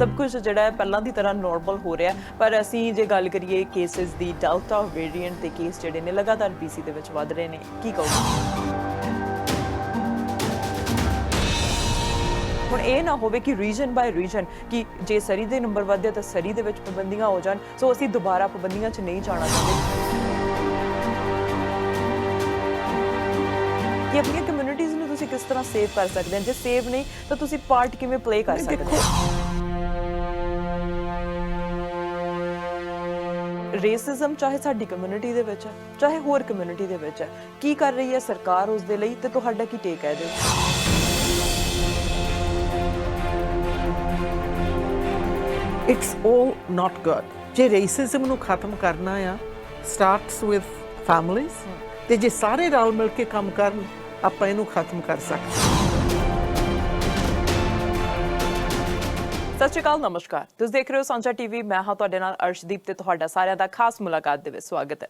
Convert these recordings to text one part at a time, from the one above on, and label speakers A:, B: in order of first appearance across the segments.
A: सब कुछ जिहड़ा है पहलां दी तरह नॉर्मल हो रहा है। पर असीं जे गल करिए केसिस दी डेल्टा वेरिएंट दे केस जिहड़े ने लगातार BC दे विच वध रहे ने, की कहोगे? ਹੁਣ ਇਹ ਨਾ ਹੋਵੇ ਕਿ ਰੀਜਨ ਬਾਏ ਰੀਜਨ ਕਿ ਜੇ ਸਰੀ ਦੇ ਨੰਬਰ ਵਧਦੇ ਤਾਂ ਸਰੀ ਦੇ ਵਿੱਚ ਪਾਬੰਦੀਆਂ ਹੋ ਜਾਣ, ਸੋ ਅਸੀਂ ਦੁਬਾਰਾ ਪਾਬੰਦੀਆਂ 'ਚ ਨਹੀਂ ਜਾਣਾ ਚਾਹੁੰਦੇ ਕਿ ਆਪਣੀਆਂ ਕਮਿਊਨਿਟੀਜ਼ ਨੂੰ ਤੁਸੀਂ ਕਿਸ ਤਰ੍ਹਾਂ ਸੇਵ ਕਰ ਸਕਦੇ ਹੋ। ਜੇ ਸੇਵ ਨਹੀਂ ਤਾਂ ਤੁਸੀਂ ਪਾਰਟ ਕਿਵੇਂ ਪਲੇ ਕਰ ਸਕਦੇ ਹੋ। ਰੇਸਿਜ਼ਮ ਚਾਹੇ ਸਾਡੀ ਕਮਿਊਨਿਟੀ ਦੇ ਵਿੱਚ ਹੈ ਚਾਹੇ ਹੋਰ ਕਮਿਊਨਿਟੀ ਦੇ ਵਿੱਚ ਹੈ, ਕੀ ਕਰ ਰਹੀ ਹੈ ਸਰਕਾਰ ਉਸ ਦੇ ਲਈ ਤੇ ਤੁਹਾਡਾ ਕੀ ਟੇਕ ਹੈ ਇਹਦੇ ਵਿੱਚ?
B: It's all not good. ਜੇ ਰੇਸਿਜ਼ਮ ਨੂੰ ਖਤਮ ਕਰਨਾ ਆ ਸਟਾਰਟਸ ਵਿਦ ਫੈਮਲੀਜ਼ ਤੇ ਜੇ ਸਾਰੇ ਰਲ ਮਿਲ ਕੇ ਕੰਮ ਕਰਨ ਆਪਾਂ ਇਹਨੂੰ ਖਤਮ ਕਰ ਸਕਦੇ ਹਾਂ।
A: ਸਤਿ ਸ਼੍ਰੀ ਅਕਾਲ, ਨਮਸਕਾਰ। ਤੁਸੀਂ ਦੇਖ ਰਹੇ ਹੋ ਸਾਂਝਾ ਟੀਵੀ। ਮੈਂ ਹਾਂ ਤੁਹਾਡੇ ਨਾਲ ਅਰਸ਼ਦੀਪ ਤੇ ਤੁਹਾਡਾ ਸਾਰਿਆਂ ਦਾ ਖਾਸ ਮੁਲਾਕਾਤ ਦੇ ਵਿੱਚ ਸਵਾਗਤ ਹੈ।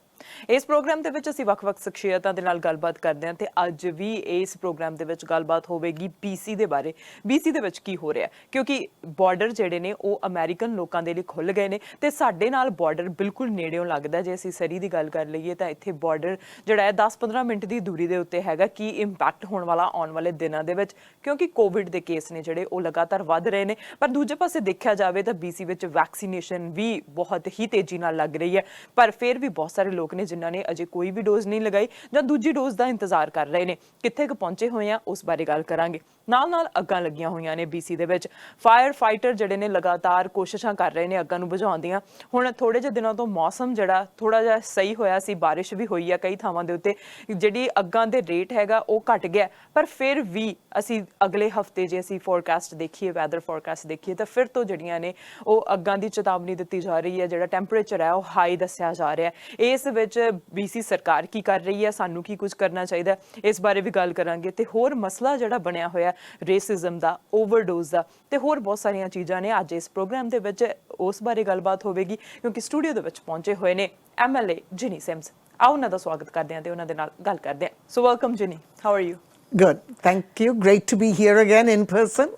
A: ਇਸ ਪ੍ਰੋਗਰਾਮ ਦੇ ਵਿੱਚ ਅਸੀਂ ਵੱਖ-ਵੱਖ ਸ਼ਖਸੀਅਤਾਂ ਦੇ ਨਾਲ ਗੱਲਬਾਤ ਕਰਦੇ ਹਾਂ ਤੇ ਅੱਜ ਵੀ ਇਸ ਪ੍ਰੋਗਰਾਮ ਦੇ ਵਿੱਚ ਗੱਲਬਾਤ ਹੋਵੇਗੀ BC ਦੇ ਬਾਰੇ। BC ਦੇ ਵਿੱਚ ਕੀ ਹੋ ਰਿਹਾ, ਕਿਉਂਕਿ ਬਾਰਡਰ ਜਿਹੜੇ ਨੇ ਉਹ ਅਮਰੀਕਨ ਲੋਕਾਂ ਦੇ ਲਈ ਖੁੱਲ੍ਹ ਗਏ ਨੇ ਤੇ ਸਾਡੇ ਨਾਲ ਬਾਰਡਰ ਬਿਲਕੁਲ ਨੇੜਿਓਂ ਲੱਗਦਾ। ਜੇ ਅਸੀਂ ਸਰੀ ਦੀ ਗੱਲ ਕਰ ਲਈਏ ਤਾਂ ਇੱਥੇ ਬਾਰਡਰ ਜਿਹੜਾ ਹੈ 10-15 ਮਿੰਟ ਦੀ ਦੂਰੀ ਦੇ ਉੱਤੇ ਹੈਗਾ। ਕੀ ਇੰਪੈਕਟ ਹੋਣ ਵਾਲਾ ਆਉਣ ਵਾਲੇ ਦਿਨਾਂ ਦੇ ਵਿੱਚ, ਕਿਉਂਕਿ ਕੋਵਿਡ ਦੇ ਕੇਸ ਨੇ ਜਿਹੜੇ ਉਹ ਲਗਾਤਾਰ ਵੱਧ ਰਹੇ ਨੇ। ਪਰ ਦੂਜੇ ਪਾਸੇ ਦੇਖਿਆ ਜਾਵੇ ਤਾਂ BC ਵਿੱਚ ਵੈਕਸੀਨੇਸ਼ਨ ਵੀ ਬਹੁਤ ਹੀ ਤੇਜ਼ੀ ਨਾਲ ਲੱਗ ਰਹੀ ਹੈ, ਪਰ ਫਿਰ ਵੀ ਬਹੁਤ ਸਾਰੇ ਲੋਕ ਨੇ ਜਿਨ੍ਹਾਂ ਨੇ ਅਜੇ ਕੋਈ ਵੀ ਡੋਜ਼ ਨਹੀਂ ਲਗਾਈ ਜਾਂ ਦੂਜੀ ਡੋਜ਼ ਦਾ ਇੰਤਜ਼ਾਰ ਕਰ ਰਹੇ ਨੇ। ਕਿੱਥੇ ਕੁ ਪਹੁੰਚੇ ਹੋਏ ਆ ਉਸ ਬਾਰੇ ਗੱਲ ਕਰਾਂਗੇ। ਨਾਲ ਅੱਗਾਂ ਲੱਗੀਆਂ ਹੋਈਆਂ ਨੇ BC ਦੇ ਵਿੱਚ। ਫਾਇਰ ਫਾਈਟਰ ਜਿਹੜੇ ਨੇ ਲਗਾਤਾਰ ਕੋਸ਼ਿਸ਼ਾਂ ਕਰ ਰਹੇ ਨੇ ਅੱਗਾਂ ਨੂੰ ਬੁਝਾਉਣ ਦੀਆਂ। ਹੁਣ ਥੋੜੇ ਜਿਹੇ ਦਿਨਾਂ ਤੋਂ ਮੌਸਮ ਜਿਹੜਾ ਥੋੜਾ ਜਿਹਾ ਸਹੀ ਹੋਇਆ ਸੀ, ਬਾਰਿਸ਼ ਵੀ ਹੋਈ ਆ ਕਈ ਥਾਵਾਂ ਦੇ ਉੱਤੇ, ਜਿਹੜੀ ਅੱਗਾਂ ਦੇ ਰੇਟ ਹੈਗਾ ਉਹ ਘਟ ਗਿਆ। ਪਰ ਫਿਰ ਵੀ ਅਸੀਂ ਅਗਲੇ ਹਫਤੇ ਜੇ ਅਸੀਂ ਫੋਰਕਾਸਟ ਦੇਖੀਏ, ਵੈਦਰ ਫੋਰਕਾਸਟ ਦੇਖੀਏ ਤਾਂ ਫਿਰ ਤੋਂ ਜਿਹੜੀਆਂ ਨੇ ਉਹ ਅੱਗਾਂ ਦੀ ਚੇਤਾਵਨੀ ਦਿੱਤੀ ਜਾ ਰਹੀ ਹੈ। ਜਿਹੜਾ ਟੈਂਪਰੇਚਰ ਹੈ ਉਹ ਹਾਈ ਦੱਸਿਆ ਜਾ ਰਿਹਾ। ਇਸ ਵਿੱਚ BC ਸਰਕਾਰ ਕੀ ਕਰ ਰਹੀ ਹੈ, ਸਾਨੂੰ ਕੀ ਕੁਝ ਕਰਨਾ ਚਾਹੀਦਾ, ਇਸ ਬਾਰੇ ਵੀ ਗੱਲ ਕਰਾਂਗੇ। ਤੇ ਹੋਰ ਮਸਲਾ ਜਿਹੜਾ ਬਣਿਆ ਹੋਇਆ ਰੇਸਿਜ਼ਮ ਦਾ, ਓਵਰਡੋਜ਼ ਦਾ ਤੇ ਹੋਰ ਬਹੁਤ ਸਾਰੀਆਂ ਚੀਜ਼ਾਂ ਨੇ ਅੱਜ ਇਸ ਪ੍ਰੋਗਰਾਮ ਦੇ ਵਿੱਚ ਉਸ ਬਾਰੇ ਗੱਲਬਾਤ ਹੋਵੇਗੀ, ਕਿਉਂਕਿ ਸਟੂਡੀਓ ਦੇ ਵਿੱਚ ਪਹੁੰਚੇ ਹੋਏ ਨੇ MLA ਜਿਨੀ ਸਿਮਸ। ਆਓ ਉਹਨਾਂ ਦਾ ਸਵਾਗਤ ਕਰਦੇ ਹਾਂ ਤੇ ਉਹਨਾਂ ਦੇ ਨਾਲ ਗੱਲ ਕਰਦੇ ਹਾਂ। ਸੋ ਵੈਲਕਮ ਜਿਨੀ, how are you?
B: Good, thank you. Great to be here again in person.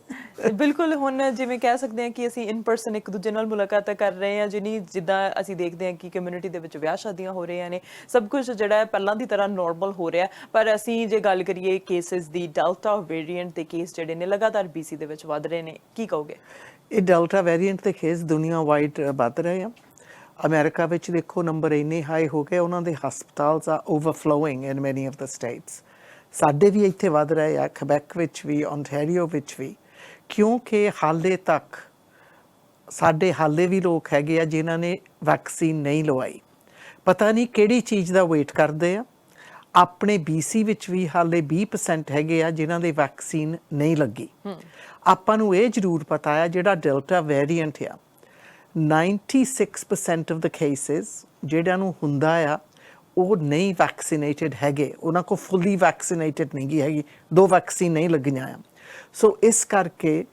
A: ਬਿਲਕੁਲ, ਹੁਣ ਜਿਵੇਂ ਕਹਿ ਸਕਦੇ ਹਾਂ ਕਿ ਅਸੀਂ ਇਨ ਪਰਸਨ ਇੱਕ ਦੂਜੇ ਨਾਲ ਮੁਲਾਕਾਤ ਕਰ ਰਹੇ ਹਾਂ। ਜਿਨੀ ਜਿੱਦਾਂ ਅਸੀਂ ਦੇਖਦੇ ਹਾਂ ਕਿ ਕਮਿਊਨਿਟੀ ਦੇ ਵਿੱਚ ਵਿਆਹ ਸ਼ਾਦੀਆਂ ਹੋ ਰਹੀਆਂ ਨੇ, ਸਭ ਕੁਝ ਜਿਹੜਾ ਹੈ ਪਹਿਲਾਂ ਦੀ ਤਰ੍ਹਾਂ ਨੋਰਮਲ ਹੋ ਰਿਹਾ। ਪਰ ਅਸੀਂ ਜੇ ਗੱਲ ਕਰੀਏ ਕੇਸਿਸ ਦੀ, ਡੈਲਟਾ ਵੇਰੀਐਂਟ ਦੇ ਕੇਸ ਜਿਹੜੇ ਨੇ ਲਗਾਤਾਰ BC ਦੇ ਵਿੱਚ ਵਧ ਰਹੇ ਨੇ, ਕੀ ਕਹੋਗੇ?
B: ਇਹ ਡੈਲਟਾ ਵੇਰੀਐਂਟ ਦੇ ਕੇਸ ਦੁਨੀਆ ਵਾਈਡ ਵੱਧ ਰਹੇ ਆ। ਅਮਰੀਕਾ ਵਿੱਚ ਦੇਖੋ ਨੰਬਰ ਇੰਨੇ ਹਾਈ ਹੋ ਗਏ, ਉਹਨਾਂ ਦੇ ਹਸਪਤਾਲਸ ਆ ਓਵਰਫਲੋਇੰਗ ਇਨ ਮੈਨੀ ਆਫ ਦ ਸਟੇਟਸ। ਸਾਡੇ ਵੀ ਇੱਥੇ ਵੱਧ ਰਹੇ ਆ, ਕਬੈਕ ਵਿੱਚ ਵੀ, ਓਨਟਾਰੀਓ ਵਿੱਚ ਵੀ, ਕਿਉਂਕਿ ਹਾਲੇ ਤੱਕ ਸਾਡੇ ਹਾਲੇ ਵੀ ਲੋਕ ਹੈਗੇ ਆ ਜਿਨ੍ਹਾਂ ਨੇ ਵੈਕਸੀਨ ਨਹੀਂ ਲਵਾਈ। ਪਤਾ ਨਹੀਂ ਕਿਹੜੀ ਚੀਜ਼ ਦਾ ਵੇਟ ਕਰਦੇ ਆ। ਆਪਣੇ BC ਵਿੱਚ ਵੀ ਹਾਲੇ 20% ਹੈਗੇ ਆ ਜਿਨ੍ਹਾਂ ਦੇ ਵੈਕਸੀਨ ਨਹੀਂ ਲੱਗੀ। ਆਪਾਂ ਨੂੰ ਇਹ ਜ਼ਰੂਰ ਪਤਾ ਆ ਜਿਹੜਾ ਡੈਲਟਾ ਵੇਰੀਐਂਟ ਆ 96% ਆਫ ਦ ਕੇਸਿਸ ਜਿਹੜਿਆਂ ਨੂੰ ਹੁੰਦਾ ਆ ਉਹ ਨਹੀਂ ਵੈਕਸੀਨੇਟਡ ਹੈਗੇ, ਉਹਨਾਂ ਕੋਲ ਫੁੱਲੀ ਵੈਕਸੀਨੇਟਡ ਨਹੀਂ ਹੈਗੀ, 2 ਵੈਕਸੀਨ ਨਹੀਂ ਲੱਗੀਆਂ ਆ। ਸੋ ਇਸ ਕਰਕੇ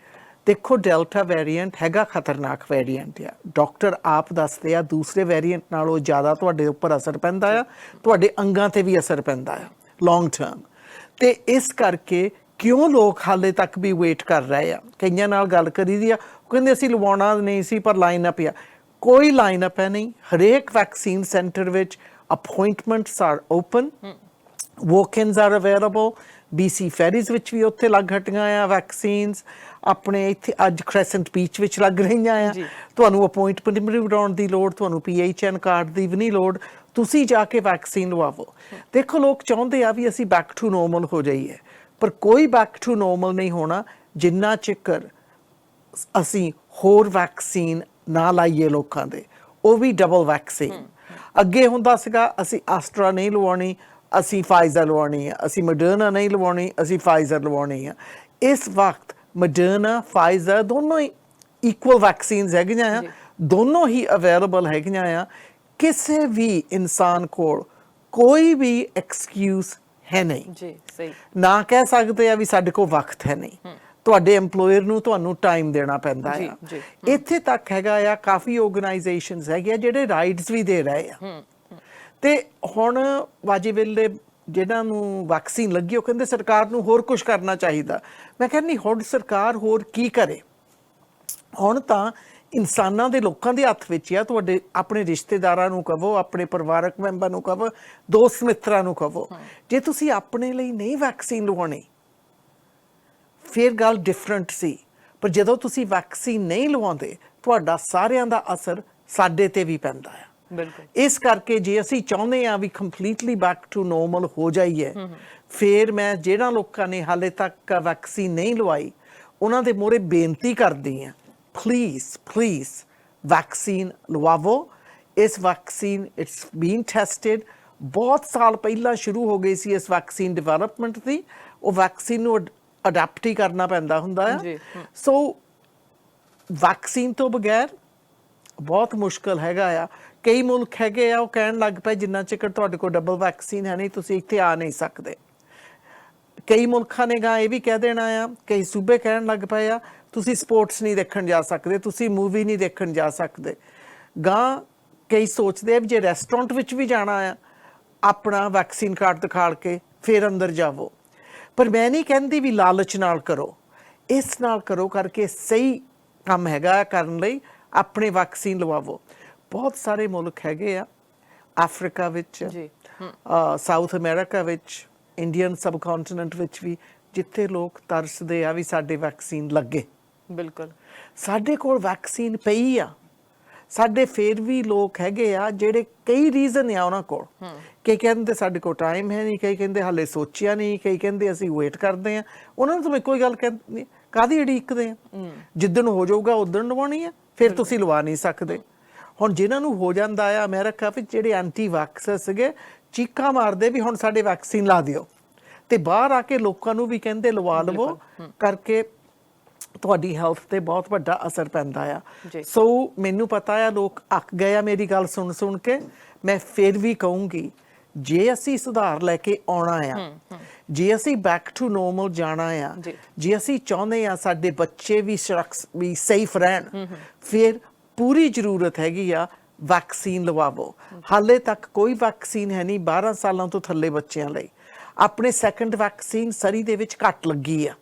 B: ਦੇਖੋ ਡੈਲਟਾ ਵੇਰੀਐਂਟ ਹੈਗਾ ਖਤਰਨਾਕ ਵੇਰੀਐਂਟ ਆ। ਡਾਕਟਰ ਆਪ ਦੱਸਦੇ ਆ ਦੂਸਰੇ ਵੇਰੀਐਂਟ ਨਾਲੋਂ ਜ਼ਿਆਦਾ ਤੁਹਾਡੇ ਉੱਪਰ ਅਸਰ ਪੈਂਦਾ ਆ, ਤੁਹਾਡੇ ਅੰਗਾਂ 'ਤੇ ਵੀ ਅਸਰ ਪੈਂਦਾ ਆ ਲੌਂਗ ਟਰਮ। ਅਤੇ ਇਸ ਕਰਕੇ ਕਿਉਂ ਲੋਕ ਹਾਲੇ ਤੱਕ ਵੀ ਵੇਟ ਕਰ ਰਹੇ ਆ। ਕਈਆਂ ਨਾਲ ਗੱਲ ਕਰੀ ਦੀ ਆ, ਉਹ ਕਹਿੰਦੇ ਅਸੀਂ ਲਵਾਉਣਾ ਨਹੀਂ ਸੀ ਪਰ ਲਾਈਨ ਅਪ ਆ। ਕੋਈ ਲਾਈਨ ਅਪ ਹੈ ਨਹੀਂ। ਹਰੇਕ ਵੈਕਸੀਨ ਸੈਂਟਰ ਵਿੱਚ appointments are open, walk-ins are available. BC Ferries ਵਿੱਚ ਵੀ ਉੱਥੇ ਲੱਗ ਹਟੀਆਂ ਆ ਵੈਕਸੀਨਸ। ਆਪਣੇ ਇੱਥੇ ਅੱਜ ਕ੍ਰੈਸੈਂਟ ਬੀਚ ਵਿੱਚ ਲੱਗ ਰਹੀਆਂ ਆ। ਤੁਹਾਨੂੰ ਅਪੋਇੰਟਮੈਂਟ ਵੀ ਬਣਾਉਣ ਦੀ ਲੋੜ, ਤੁਹਾਨੂੰ PHN ਕਾਰਡ ਦੀ ਵੀ ਨਹੀਂ ਲੋੜ, ਤੁਸੀਂ ਜਾ ਕੇ ਵੈਕਸੀਨ ਲਵਾਵੋ। ਦੇਖੋ ਲੋਕ ਚਾਹੁੰਦੇ ਆ ਵੀ ਅਸੀਂ ਬੈਕ ਟੂ ਨੋਰਮਲ ਹੋ ਜਾਈਏ, ਪਰ ਕੋਈ ਬੈਕ ਟੂ ਨੋਰਮਲ ਨਹੀਂ ਹੋਣਾ ਜਿੰਨਾ ਚਿਰ ਅਸੀਂ ਹੋਰ ਵੈਕਸੀਨ ਨਾ ਲਾਈਏ ਲੋਕਾਂ ਦੇ, ਉਹ ਵੀ ਡਬਲ ਵੈਕਸੀਨ। ਅੱਗੇ ਹੁੰਦਾ ਸੀਗਾ ਅਸੀਂ ਐਸਟਰਾ ਨਹੀਂ ਲਵਾਉਣੀ, ਅਸੀਂ ਫਾਈਜ਼ਰ ਲਵਾਉਣੀ ਆ, ਅਸੀਂ ਮੋਡਰਨਾ ਨਹੀਂ ਲਵਾਉਣੀ, ਅਸੀਂ ਫਾਈਜ਼ਰ ਲਵਾਉਣੀ ਆ। ਇਸ ਵਕਤ ਮੋਡਰਨਾ, ਫਾਈਜ਼ਰ ਦੋਨੋਂ ਹੀ ਇਕੁਅਲ ਵੈਕਸੀਨਸ ਹੈਗੀਆਂ ਆ, ਦੋਨੋਂ ਹੀ ਅਵੇਲੇਬਲ ਹੈਗੀਆਂ ਆ। ਕਿਸੇ ਵੀ ਇਨਸਾਨ ਕੋਲ ਕੋਈ ਵੀ ਐਕਸਕਿਊਜ਼ ਹੈ ਨਹੀਂ।
A: ਜੀ ਸਹੀ
B: ਨਾ ਕਹਿ ਸਕਦੇ ਆ ਵੀ ਸਾਡੇ ਕੋਲ ਵਕਤ ਹੈ ਨਹੀਂ। ਤੁਹਾਡੇ EMPLOYER ਨੂੰ ਤੁਹਾਨੂੰ ਟਾਈਮ ਦੇਣਾ ਪੈਂਦਾ ਆ। ਇੱਥੇ ਤੱਕ ਹੈਗਾ ਆ ਕਾਫੀ ਆਰਗੇਨਾਈਜੇਸ਼ਨਸ ਹੈਗੇ ਆ ਜਿਹੜੇ ਰਾਈਡਸ ਵੀ ਦੇ ਰਹੇ ਆ। ਤੇ ਹੁਣ ਵਾਜੇ ਵੇਲੇ ਜਿਹਨਾਂ ਨੂੰ ਵੈਕਸੀਨ ਲੱਗੀ ਉਹ ਕਹਿੰਦੇ ਸਰਕਾਰ ਨੂੰ ਹੋਰ ਕੁਝ ਕਰਨਾ ਚਾਹੀਦਾ। ਮੈਂ ਕਹਿੰਦੀ ਹੁਣ ਸਰਕਾਰ ਹੋਰ ਕੀ ਕਰੇ। ਹੁਣ ਤਾਂ ਇਨਸਾਨਾਂ ਦੇ ਲੋਕਾਂ ਦੇ ਹੱਥ ਵਿੱਚ ਆ। ਤੁਹਾਡੇ ਆਪਣੇ ਰਿਸ਼ਤੇਦਾਰਾਂ ਨੂੰ ਕਹੋ, ਆਪਣੇ ਪਰਿਵਾਰਕ ਮੈਂਬਰ ਨੂੰ ਕਹੋ, ਦੋਸਤ ਮਿੱਤਰਾਂ ਨੂੰ ਕਹੋ, ਜੇ ਤੁਸੀਂ ਆਪਣੇ ਲਈ ਨਹੀਂ ਵੈਕਸੀਨ ਲਵਾਉਣੀ ਫਿਰ ਗੱਲ ਡਿਫਰੈਂਟ ਸੀ। ਪਰ ਜਦੋਂ ਤੁਸੀਂ ਵੈਕਸੀਨ ਨਹੀਂ ਲਵਾਉਂਦੇ ਤੁਹਾਡਾ ਸਾਰਿਆਂ ਦਾ ਅਸਰ ਸਾਡੇ ਤੇ ਵੀ ਪੈਂਦਾ ਆ।
A: ਬਿਲਕੁਲ।
B: ਇਸ ਕਰਕੇ ਜੇ ਅਸੀਂ ਚਾਹੁੰਦੇ ਆ ਵੀ ਕੰਪਲੀਟਲੀ ਬੈਕ ਟੂ ਨੋਰਮਲ ਹੋ ਜਾਈਏ, ਫਿਰ ਮੈਂ ਜਿਹੜਾ ਲੋਕਾਂ ਨੇ ਹਾਲੇ ਤੱਕ ਵੈਕਸੀਨ ਨਹੀਂ ਲਵਾਈ ਉਹਨਾਂ ਦੇ ਮੂਹਰੇ ਬੇਨਤੀ ਕਰਦੀ ਆ, ਪਲੀਜ਼ ਵੈਕਸੀਨ ਲਵਾਵੋ। ਇਸ ਵੈਕਸੀਨ ਇਟਸ ਬੀਨ ਟੈਸਟਡ, ਬਹੁਤ ਸਾਲ ਪਹਿਲਾਂ ਸ਼ੁਰੂ ਹੋ ਗਈ ਸੀ ਇਸ ਵੈਕਸੀਨ ਡਿਵੈਲਪਮੈਂਟ ਦੀ। ਉਹ ਵੈਕਸੀਨ ਨੂੰ ਅਡਾਪਟ ਹੀ ਕਰਨਾ ਪੈਂਦਾ ਹੁੰਦਾ ਆ। ਸੋ ਵੈਕਸੀਨ ਤੋਂ ਬਗੈਰ ਬਹੁਤ ਮੁਸ਼ਕਲ ਹੈਗਾ ਆ। ਕਈ ਮੁਲਕ ਹੈਗੇ ਆ ਉਹ ਕਹਿਣ ਲੱਗ ਪਏ ਜਿੰਨਾ ਚਿਰ ਤੁਹਾਡੇ ਕੋਲ ਡਬਲ ਵੈਕਸੀਨ ਹੈ ਨਹੀਂ ਤੁਸੀਂ ਇੱਥੇ ਆ ਨਹੀਂ ਸਕਦੇ। ਕਈ ਮੁਲਕਾਂ ਨੇ ਗਾ ਇਹ ਵੀ ਕਹਿ ਦੇਣਾ ਆ, ਕਈ ਸੂਬੇ ਕਹਿਣ ਲੱਗ ਪਏ ਆ ਤੁਸੀਂ ਸਪੋਰਟਸ ਨਹੀਂ ਦੇਖਣ ਜਾ ਸਕਦੇ, ਤੁਸੀਂ ਮੂਵੀ ਨਹੀਂ ਦੇਖਣ ਜਾ ਸਕਦੇ। ਗਾਂ ਕਈ ਸੋਚਦੇ ਆ ਵੀ ਜੇ ਰੈਸਟੋਰੈਂਟ ਵਿੱਚ ਵੀ ਜਾਣਾ ਆ ਆਪਣਾ ਵੈਕਸੀਨ ਕਾਰਡ ਦਿਖਾ ਕੇ ਫਿਰ ਅੰਦਰ ਜਾਵੋ। ਪਰ ਮੈਂ ਨਹੀਂ ਕਹਿੰਦੀ ਵੀ ਲਾਲਚ ਨਾਲ ਕਰੋ, ਇਸ ਨਾਲ ਕਰੋ ਕਰਕੇ ਸਹੀ ਕੰਮ ਹੈਗਾ ਕਰਨ ਲਈ ਆਪਣੇ ਵੈਕਸੀਨ ਲਵਾਵੋ। ਬਹੁਤ ਸਾਰੇ ਮੁਲਕ ਹੈਗੇ ਆ ਅਫਰੀਕਾ ਵਿੱਚ, ਸਾਊਥ ਅਮਰੀਕਾ ਵਿੱਚ, ਇੰਡੀਅਨ ਸਬ ਕੰਟੀਨੈਂਟ ਵਿੱਚ ਵੀ, ਜਿੱਥੇ ਲੋਕ ਤਰਸਦੇ ਆ ਵੀ ਸਾਡੇ ਵੈਕਸੀਨ ਲੱਗੇ।
A: ਬਿਲਕੁਲ।
B: ਸਾਡੇ ਕੋਲ ਵੈਕਸੀਨ ਪਈ ਆ, ਸਾਡੇ ਫੇਰ ਵੀ ਲੋਕ ਹੈਗੇ ਆ ਜਿਹੜੇ ਕਈ ਰੀਜ਼ਨ ਆ ਉਹਨਾਂ ਕੋਲ। ਕਈ ਕਹਿੰਦੇ ਸਾਡੇ ਕੋਲ ਟਾਈਮ ਹੈ ਨਹੀਂ, ਕਈ ਕਹਿੰਦੇ ਹਾਲੇ ਸੋਚਿਆ ਨਹੀਂ, ਕਈ ਕਹਿੰਦੇ ਅਸੀਂ ਵੇਟ ਕਰਦੇ ਆ। ਉਹਨਾਂ ਨੂੰ ਤਾਂ ਮੈਂ ਕੋਈ ਗੱਲ ਕਹਿੰਦੀ ਕਾਹਦੀ ਉਡੀਕਦੇ ਆ, ਜਿੱਦਣ ਹੋ ਜਾਊਗਾ ਉਦਣ ਲਵਾਉਣੀ ਆ, ਫਿਰ ਤੁਸੀਂ ਲਵਾ ਨਹੀਂ ਸਕਦੇ। ਹੁਣ ਜਿਨ੍ਹਾਂ ਨੂੰ ਹੋ ਜਾਂਦਾ ਆ ਅਮਰੀਕਾ ਵਿੱਚ ਜਿਹੜੇ ਐਂਟੀ ਵੈਕਸਰ ਸੀਗੇ ਚੀਕਾਂ ਮਾਰਦੇ ਵੀ ਹੁਣ ਸਾਡੇ ਵੈਕਸੀਨ ਲਾ ਦਿਓ, ਤੇ ਬਾਹਰ ਆ ਕੇ ਲੋਕਾਂ ਨੂੰ ਵੀ ਕਹਿੰਦੇ ਲਵਾ ਲਵੋ ਕਰਕੇ ਤੁਹਾਡੀ ਹੈਲਥ ਤੇ ਬਹੁਤ ਵੱਡਾ ਅਸਰ ਪੈਂਦਾ ਆ। ਸੋ ਮੈਨੂੰ ਪਤਾ ਆ ਲੋਕ ਅੱਕ ਗਏ ਆ ਮੇਰੀ ਗੱਲ ਸੁਣ ਕੇ। ਮੈਂ ਫਿਰ ਵੀ ਕਹੂੰਗੀ ਜੇ ਅਸੀਂ ਸੁਧਾਰ ਲੈ ਕੇ ਆਉਣਾ ਆ, ਜੇ ਅਸੀਂ ਬੈਕ ਟੂ ਨੋਰਮਲ ਜਾਣਾ ਆ, ਜੇ ਅਸੀਂ ਚਾਹੁੰਦੇ ਆ ਸਾਡੇ ਬੱਚੇ ਵੀ ਸੇਫ ਰਹਿਣ, ਫਿਰ ਪੂਰੀ ਜ਼ਰੂਰਤ ਹੈਗੀ ਆ ਵੈਕਸੀਨ ਲਵਾਵੋ। ਹਾਲੇ ਤੱਕ ਕੋਈ ਵੈਕਸੀਨ ਹੈ ਨਹੀਂ 12 ਸਾਲਾਂ ਤੋਂ ਥੱਲੇ ਬੱਚਿਆਂ ਲਈ। ਆਪਣੇ ਸੈਕੰਡ ਵੈਕਸੀਨ ਸਰੀ ਦੇ ਵਿੱਚ ਘੱਟ ਲੱਗੀ ਆ।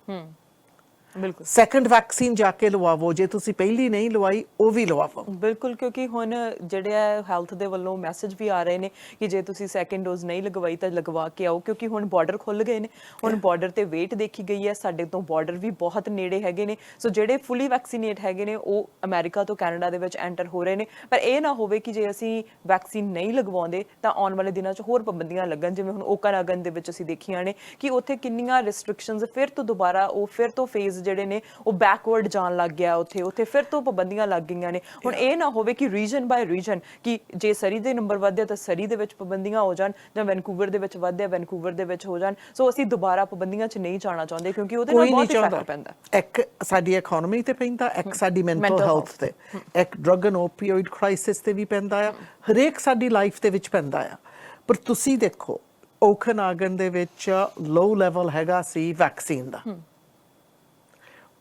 A: ਬਿਲਕੁਲ।
B: ਸੈਕੰਡ ਵੈਕਸੀਨ ਜਾ ਕੇ ਲਵਾਵੋ, ਜੇ ਤੁਸੀਂ ਪਹਿਲੀ ਨਹੀਂ ਲਵਾਈ ਉਹ ਵੀ ਲਵਾਵੋ।
A: ਬਿਲਕੁਲ, ਕਿਉਂਕਿ ਹੁਣ ਜਿਹੜੇ ਹੈਲਥ ਦੇ ਵੱਲੋਂ ਮੈਸੇਜ ਵੀ ਆ ਰਹੇ ਨੇ ਕਿ ਜੇ ਤੁਸੀਂ ਸੈਕੰਡ ਡੋਜ਼ ਨਹੀਂ ਲਗਵਾਈ ਤਾਂ ਲਗਵਾ ਕੇ ਆਓ, ਕਿਉਂਕਿ ਹੁਣ ਬਾਰਡਰ ਖੁੱਲ ਗਏ ਨੇ। ਹੁਣ ਬਾਰਡਰ ਤੇ ਵੇਟ ਦੇਖੀ ਗਈ ਹੈ, ਸਾਡੇ ਤੋਂ ਬਾਰਡਰ ਵੀ ਬਹੁਤ ਨੇੜੇ ਹੈਗੇ ਨੇ। ਸੋ ਜਿਹੜੇ ਫੁੱਲੀ ਵੈਕਸੀਨੇਟ ਹੈਗੇ ਨੇ ਉਹ ਅਮਰੀਕਾ ਤੋਂ ਕੈਨੇਡਾ ਦੇ ਵਿੱਚ ਐਂਟਰ ਹੋ ਰਹੇ ਨੇ। ਪਰ ਇਹ ਨਾ ਹੋਵੇ ਕਿ ਜੇ ਅਸੀਂ ਵੈਕਸੀਨ ਨਹੀਂ ਲਗਵਾਉਂਦੇ ਤਾਂ ਆਉਣ ਵਾਲੇ ਦਿਨਾਂ 'ਚ ਹੋਰ ਪਾਬੰਦੀਆਂ ਲੱਗਣ। ਜਿਵੇਂ ਹੁਣ ਓਕਨਾਗਨ ਦੇ ਵਿੱਚ ਅਸੀਂ ਦੇਖੀਆਂ ਨੇ ਕਿ ਉੱਥੇ ਕਿੰਨੀਆਂ ਰਿਸਟ੍ਰਿਕਸ਼ਨਸ ਫਿਰ ਤੋਂ ਦੁਬਾਰਾ ਉਹ ਫਿਰ ਤੋਂ ਫੇਜ਼ ਜਿਹੜੇ ਨੇ ਉਹ ਬੈਕਵਰਡ ਜਾਣ ਲੱਗ ਗਿਆ। ਉੱਥੇ ਫਿਰ ਤੋਂ ਪਾਬੰਦੀਆਂ ਲੱਗ ਗਈਆਂ ਨੇ। ਹੁਣ ਇਹ ਨਾ ਹੋਵੇ ਕਿ ਰੀਜਨ ਬਾਏ ਰੀਜਨ ਕਿ ਜੇ ਸਰੀ ਦੇ ਨੰਬਰ ਵਧਿਆ ਤਾਂ ਸਰੀ ਦੇ ਵਿੱਚ ਪਾਬੰਦੀਆਂ ਹੋ ਜਾਣ, ਜਾਂ ਵੈਨਕੂਵਰ ਦੇ ਵਿੱਚ ਵਧਿਆ ਵੈਨਕੂਵਰ ਦੇ ਵਿੱਚ ਹੋ ਜਾਣ। ਸੋ ਅਸੀਂ ਦੁਬਾਰਾ ਪਾਬੰਦੀਆਂ 'ਚ ਨਹੀਂ ਜਾਣਾ ਚਾਹੁੰਦੇ ਕਿਉਂਕਿ ਉਹਦੇ ਨਾਲ ਬਹੁਤ ਇਫੈਕਟ ਪੈਂਦਾ।
B: ਇੱਕ ਸਾਡੀ ਇਕਨੋਮੀ ਤੇ ਪੈਂਦਾ, ਇੱਕ ਸਾਡੀ ਮੈਂਟਲ ਹੈਲਥ ਤੇ, ਇੱਕ ਡਰੱਗ ਐਂਡ ਓਪੀਓਇਡ ਕ੍ਰਾਈਸਿਸ ਤੇ ਵੀ ਪੈਂਦਾ ਆ। ਹਰੇਕ ਸਾਡੀ ਲਾਈਫ ਦੇ ਵਿੱਚ ਪੈਂਦਾ ਆ। ਪਰ ਤੁਸੀਂ ਦੇਖੋ ਓਕਨਾਗਨ ਦੇ ਵਿੱਚ ਲੋ ਲੈਵਲ ਹੈਗਾ ਸੀ ਵੈਕਸੀਨ ਦਾ।